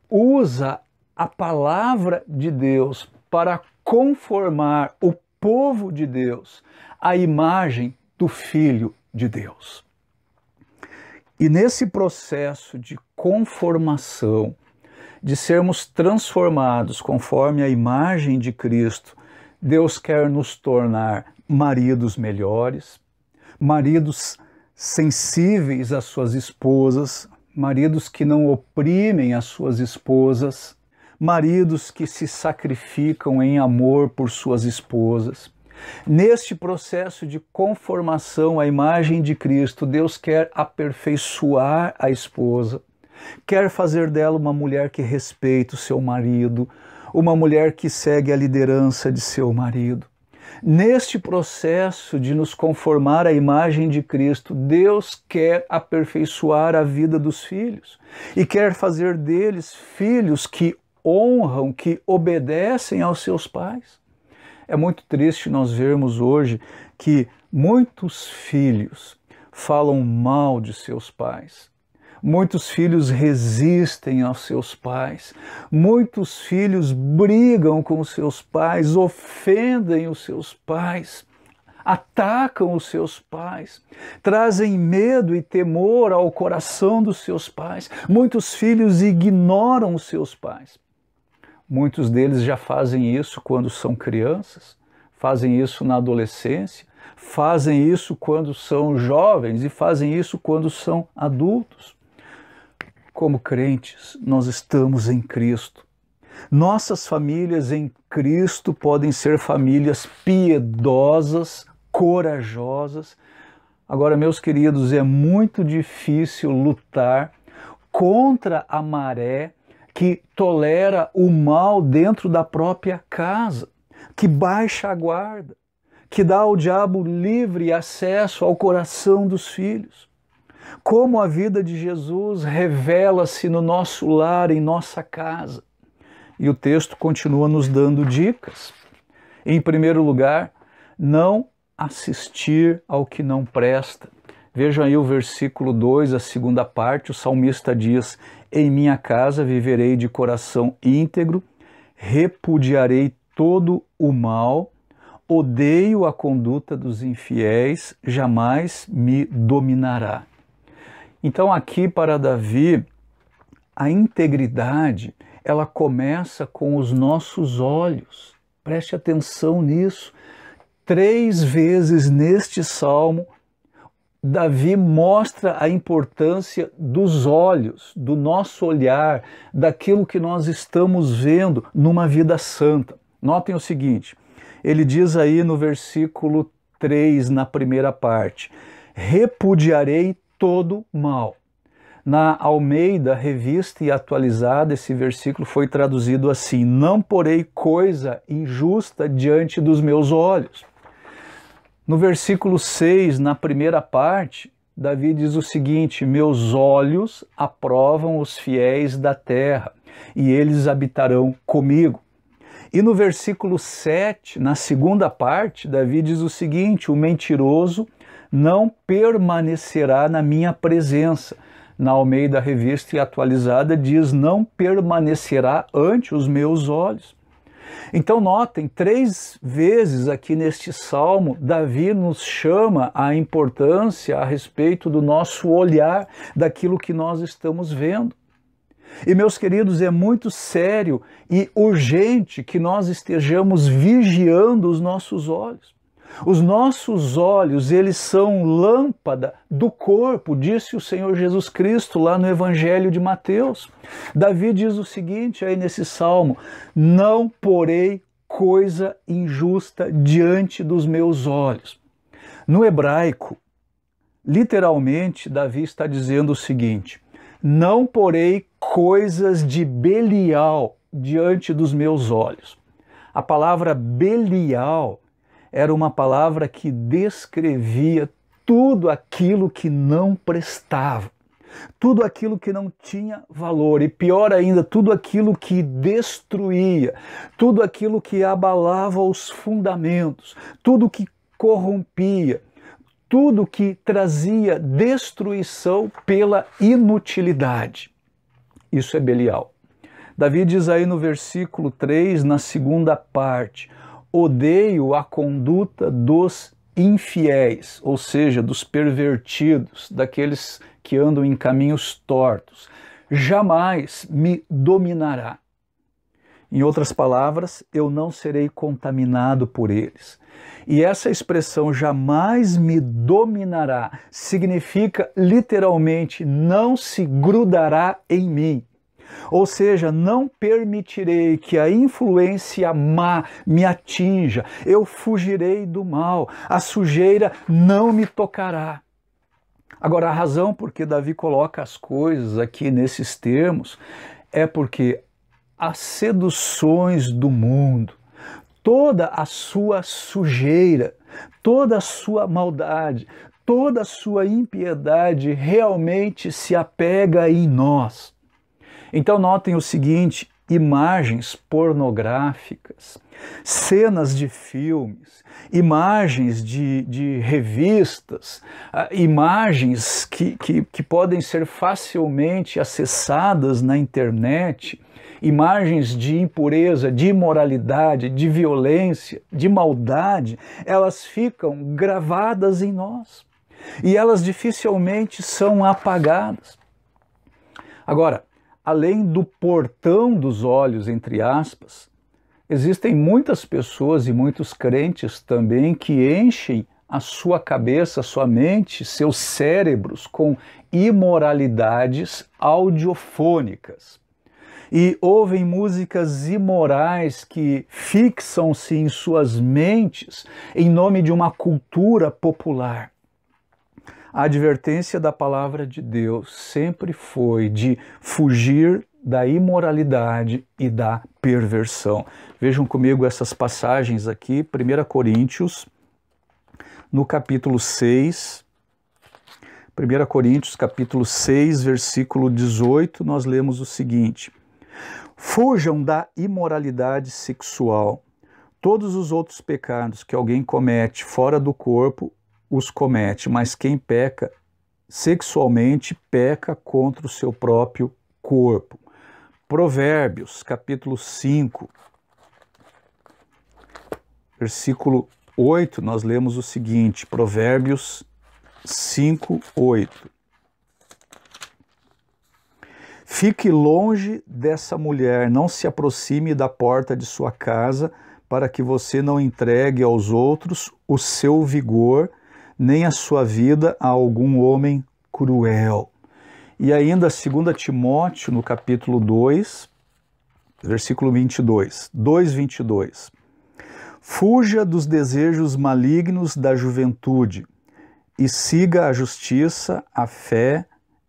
usa a palavra de Deus para conformar o povo de Deus à imagem do Filho de Deus. E nesse processo de conformação, de sermos transformados conforme a imagem de Cristo, Deus quer nos tornar maridos melhores, maridos sensíveis às suas esposas, maridos que não oprimem as suas esposas, maridos que se sacrificam em amor por suas esposas. Neste processo de conformação à imagem de Cristo, Deus quer aperfeiçoar a esposa, quer fazer dela uma mulher que respeita o seu marido, uma mulher que segue a liderança de seu marido. Neste processo de nos conformar à imagem de Cristo, Deus quer aperfeiçoar a vida dos filhos e quer fazer deles filhos que honram, que obedecem aos seus pais. É muito triste nós vermos hoje que muitos filhos falam mal de seus pais. Muitos filhos resistem aos seus pais. Muitos filhos brigam com os seus pais, ofendem os seus pais, atacam os seus pais, trazem medo e temor ao coração dos seus pais. Muitos filhos ignoram os seus pais. Muitos deles já fazem isso quando são crianças, fazem isso na adolescência, fazem isso quando são jovens e fazem isso quando são adultos. Como crentes, nós estamos em Cristo. Nossas famílias em Cristo podem ser famílias piedosas, corajosas. Agora, meus queridos, é muito difícil lutar contra a maré que tolera o mal dentro da própria casa, que baixa a guarda, que dá ao diabo livre acesso ao coração dos filhos. Como a vida de Jesus revela-se no nosso lar, em nossa casa. E o texto continua nos dando dicas. Em primeiro lugar, não assistir ao que não presta. Vejam aí o versículo 2, a segunda parte, o salmista diz: em minha casa viverei de coração íntegro, repudiarei todo o mal, odeio a conduta dos infiéis, jamais me dominará. Então aqui para Davi, a integridade, ela começa com os nossos olhos. Preste atenção nisso. 3 vezes neste salmo, Davi mostra a importância dos olhos, do nosso olhar, daquilo que nós estamos vendo numa vida santa. Notem o seguinte, ele diz aí no versículo 3, na primeira parte: repudiarei todo mal. Na Almeida, Revista e Atualizada, esse versículo foi traduzido assim: não porei coisa injusta diante dos meus olhos. No versículo 6, na primeira parte, Davi diz o seguinte: meus olhos aprovam os fiéis da terra, e eles habitarão comigo. E no versículo 7, na segunda parte, Davi diz o seguinte: o mentiroso não permanecerá na minha presença. Na Almeida Revista e Atualizada diz: não permanecerá ante os meus olhos. Então notem, 3 vezes aqui neste salmo, Davi nos chama a importância a respeito do nosso olhar, daquilo que nós estamos vendo. E meus queridos, é muito sério e urgente que nós estejamos vigiando os nossos olhos. Os nossos olhos, eles são lâmpada do corpo, disse o Senhor Jesus Cristo lá no Evangelho de Mateus. Davi diz o seguinte aí nesse salmo: não porei coisa injusta diante dos meus olhos. No hebraico, literalmente, Davi está dizendo o seguinte: não porei coisas de Belial diante dos meus olhos. A palavra Belial era uma palavra que descrevia tudo aquilo que não prestava, tudo aquilo que não tinha valor e, pior ainda, tudo aquilo que destruía, tudo aquilo que abalava os fundamentos, tudo que corrompia, tudo que trazia destruição pela inutilidade. Isso é Belial. Davi diz aí no versículo 3, na segunda parte: odeio a conduta dos infiéis, ou seja, dos pervertidos, daqueles que andam em caminhos tortos. Jamais me dominará. Em outras palavras, eu não serei contaminado por eles. E essa expressão jamais me dominará significa literalmente não se grudará em mim. Ou seja, não permitirei que a influência má me atinja, eu fugirei do mal, a sujeira não me tocará. Agora, a razão por que Davi coloca as coisas aqui nesses termos é porque as seduções do mundo, toda a sua sujeira, toda a sua maldade, toda a sua impiedade realmente se apega em nós. Então notem o seguinte: imagens pornográficas, cenas de filmes, imagens de revistas, imagens que podem ser facilmente acessadas na internet, imagens de impureza, de imoralidade, de violência, de maldade, elas ficam gravadas em nós e elas dificilmente são apagadas. Agora, além do portão dos olhos, entre aspas, existem muitas pessoas e muitos crentes também que enchem a sua cabeça, a sua mente, seus cérebros com imoralidades audiofônicas. E ouvem músicas imorais que fixam-se em suas mentes em nome de uma cultura popular. A advertência da palavra de Deus sempre foi de fugir da imoralidade e da perversão. Vejam comigo essas passagens aqui, 1 Coríntios, no capítulo 6, 1 Coríntios, capítulo 6, versículo 18, nós lemos o seguinte: fujam da imoralidade sexual. Todos os outros pecados que alguém comete fora do corpo, os comete, mas quem peca sexualmente peca contra o seu próprio corpo. Provérbios, capítulo 5, versículo 8, nós lemos o seguinte, Provérbios 5, 8. Fique longe dessa mulher, não se aproxime da porta de sua casa, para que você não entregue aos outros o seu vigor, nem a sua vida a algum homem cruel. E ainda 2 Timóteo, no capítulo 2, versículo 22, 2:22. Fuja dos desejos malignos da juventude e siga a justiça, a fé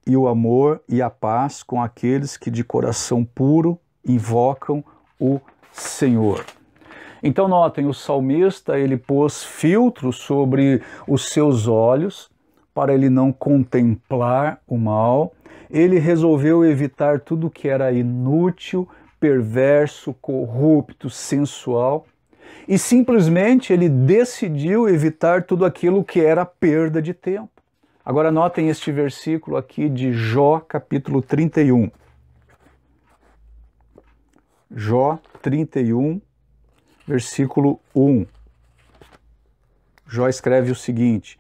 e o amor e a paz com aqueles que de coração puro invocam o Senhor. Então notem, o salmista ele pôs filtro sobre os seus olhos para ele não contemplar o mal. Ele resolveu evitar tudo que era inútil, perverso, corrupto, sensual. E simplesmente ele decidiu evitar tudo aquilo que era perda de tempo. Agora notem este versículo aqui de Jó, capítulo 31. Jó 31, versículo 1. Jó escreve o seguinte: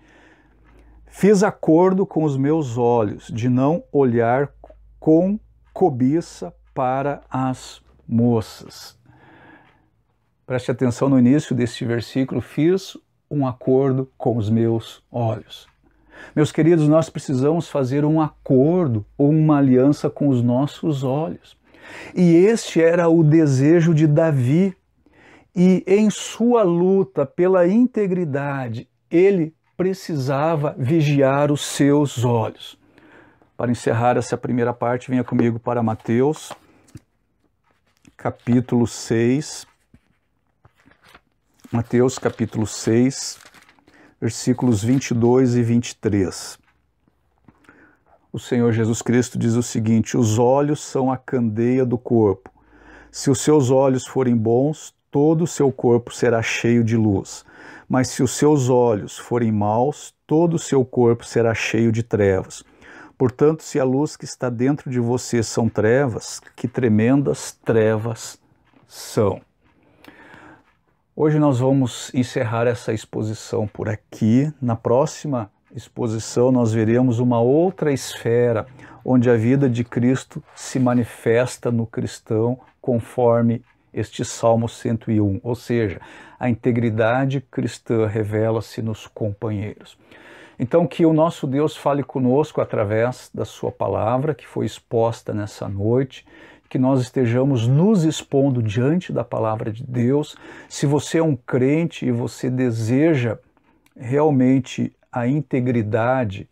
fiz acordo com os meus olhos de não olhar com cobiça para as moças. Preste atenção no início deste versículo, fiz um acordo com os meus olhos. Meus queridos, nós precisamos fazer um acordo ou uma aliança com os nossos olhos. E este era o desejo de Davi. E em sua luta pela integridade, ele precisava vigiar os seus olhos. Para encerrar essa primeira parte, venha comigo para Mateus, capítulo 6. Mateus, capítulo 6, versículos 22 e 23. O Senhor Jesus Cristo diz o seguinte: os olhos são a candeia do corpo. Se os seus olhos forem bons, todo o seu corpo será cheio de luz. Mas se os seus olhos forem maus, todo o seu corpo será cheio de trevas. Portanto, se a luz que está dentro de você são trevas, que tremendas trevas são. Hoje nós vamos encerrar essa exposição por aqui. Na próxima exposição nós veremos uma outra esfera onde a vida de Cristo se manifesta no cristão conforme este Salmo 101, ou seja, a integridade cristã revela-se nos companheiros. Então que o nosso Deus fale conosco através da sua palavra que foi exposta nessa noite, que nós estejamos nos expondo diante da palavra de Deus. Se você é um crente e você deseja realmente a integridade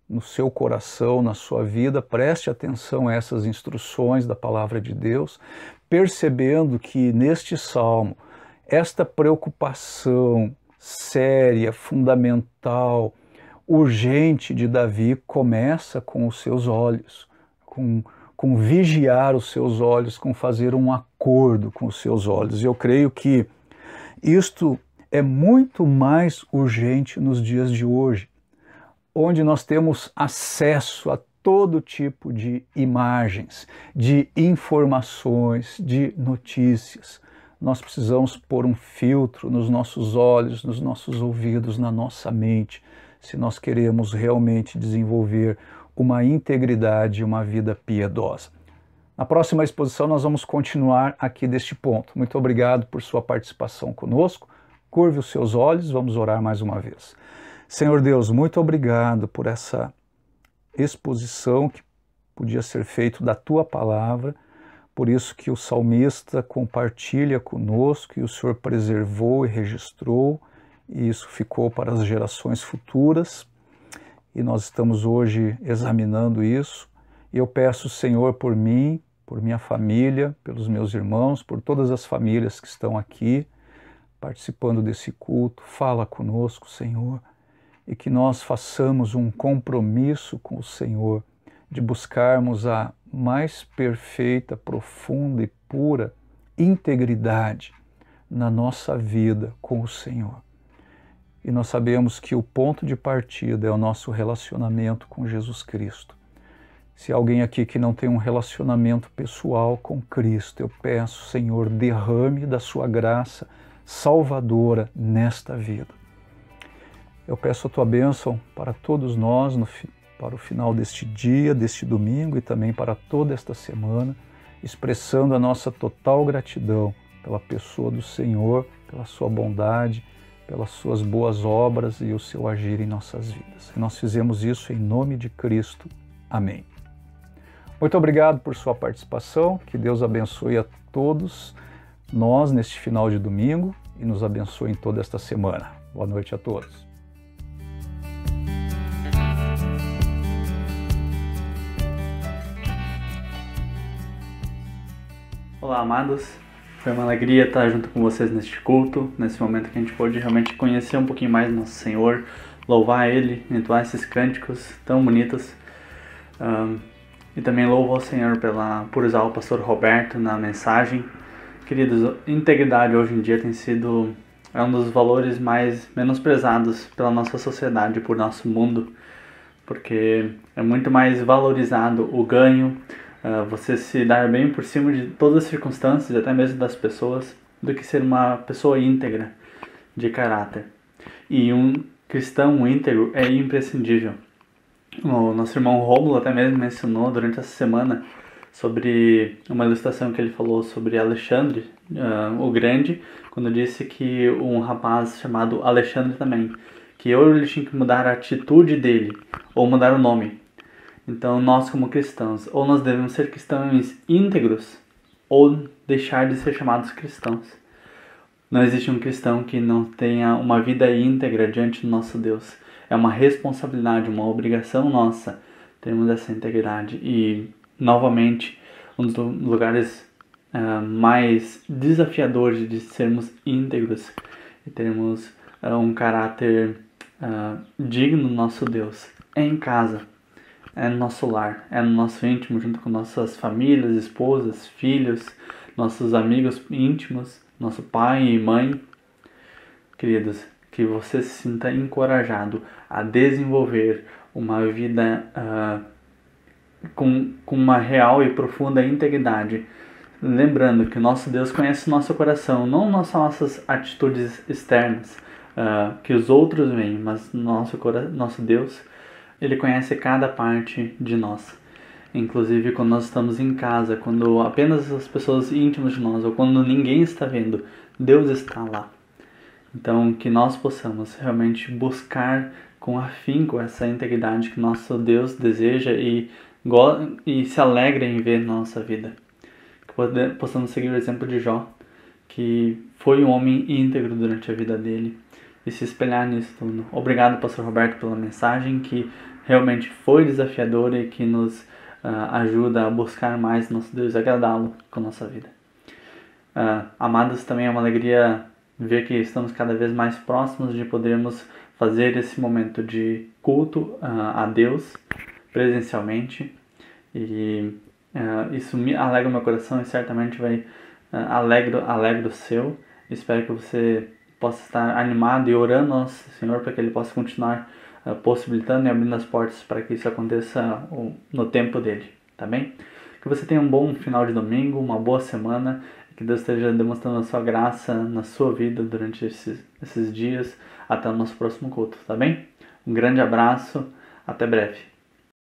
no seu coração, na sua vida, preste atenção a essas instruções da palavra de Deus, percebendo que neste salmo, esta preocupação séria, fundamental, urgente de Davi começa com os seus olhos, com vigiar os seus olhos, com fazer um acordo com os seus olhos. E eu creio que isto é muito mais urgente nos dias de hoje, onde nós temos acesso a todo tipo de imagens, de informações, de notícias. Nós precisamos pôr um filtro nos nossos olhos, nos nossos ouvidos, na nossa mente, se nós queremos realmente desenvolver uma integridade e uma vida piedosa. Na próxima exposição nós vamos continuar aqui deste ponto. Muito obrigado por sua participação conosco. Curve os seus olhos, vamos orar mais uma vez. Senhor Deus, muito obrigado por essa exposição que podia ser feita da Tua Palavra, por isso que o salmista compartilha conosco e o Senhor preservou e registrou, e isso ficou para as gerações futuras, e nós estamos hoje examinando isso, e eu peço, Senhor, por mim, por minha família, pelos meus irmãos, por todas as famílias que estão aqui participando desse culto, fala conosco, Senhor, e que nós façamos um compromisso com o Senhor de buscarmos a mais perfeita, profunda e pura integridade na nossa vida com o Senhor. E nós sabemos que o ponto de partida é o nosso relacionamento com Jesus Cristo. Se há alguém aqui que não tem um relacionamento pessoal com Cristo, eu peço, Senhor, derrame da sua graça salvadora nesta vida. Eu peço a tua bênção para todos nós para o final deste dia, deste domingo e também para toda esta semana, expressando a nossa total gratidão pela pessoa do Senhor, pela sua bondade, pelas suas boas obras e o seu agir em nossas vidas. E nós fizemos isso em nome de Cristo. Amém. Muito obrigado por sua participação, que Deus abençoe a todos nós neste final de domingo e nos abençoe em toda esta semana. Boa noite a todos. Olá, amados. Foi uma alegria estar junto com vocês neste culto, nesse momento que a gente pôde realmente conhecer um pouquinho mais do nosso Senhor, louvar Ele, entoar esses cânticos tão bonitos. E também louvo ao Senhor por usar o pastor Roberto na mensagem. Queridos, integridade hoje em dia tem sido um dos valores mais menosprezados pela nossa sociedade, por nosso mundo, porque é muito mais valorizado o ganho, você se dar bem por cima de todas as circunstâncias, até mesmo das pessoas, do que ser uma pessoa íntegra de caráter. E um cristão íntegro é imprescindível. O nosso irmão Rômulo até mesmo mencionou durante essa semana sobre uma ilustração que ele falou sobre Alexandre, o Grande, quando disse que um rapaz chamado Alexandre também, que ou ele tinha que mudar a atitude dele, ou mudar o nome. Então nós como cristãos, ou nós devemos ser cristãos íntegros, ou deixar de ser chamados cristãos. Não existe um cristão que não tenha uma vida íntegra diante do nosso Deus. É uma responsabilidade, uma obrigação nossa termos essa integridade. E, novamente, um dos lugares mais desafiadores de sermos íntegros e termos um caráter digno do nosso Deus é em casa, é no nosso lar, é no nosso íntimo, junto com nossas famílias, esposas, filhos, nossos amigos íntimos, nosso pai e mãe. Queridos, que você se sinta encorajado a desenvolver uma vida com uma real e profunda integridade. Lembrando que o nosso Deus conhece o nosso coração, não nossas atitudes externas que os outros veem, mas nosso Deus, Ele conhece cada parte de nós. Inclusive quando nós estamos em casa, quando apenas as pessoas íntimas de nós, ou quando ninguém está vendo, Deus está lá. Então, que nós possamos realmente buscar com afinco essa integridade que nosso Deus deseja e se alegra em ver na nossa vida. Que possamos seguir o exemplo de Jó, que foi um homem íntegro durante a vida dele, e se espelhar nisso tudo. Obrigado, pastor Roberto, pela mensagem, que realmente foi desafiadora e que nos ajuda a buscar mais nosso Deus e agradá-lo com a nossa vida. Amados, também é uma alegria ver que estamos cada vez mais próximos de podermos fazer esse momento de culto a Deus presencialmente, e isso me alegra o meu coração e certamente vai alegra o seu. Espero que você possa estar animado e orando ao Senhor para que Ele possa continuar possibilitando e abrindo as portas para que isso aconteça no tempo dele, tá bem? Que você tenha um bom final de domingo, uma boa semana, que Deus esteja demonstrando a sua graça na sua vida durante esses dias, até o nosso próximo culto, tá bem? Um grande abraço, até breve.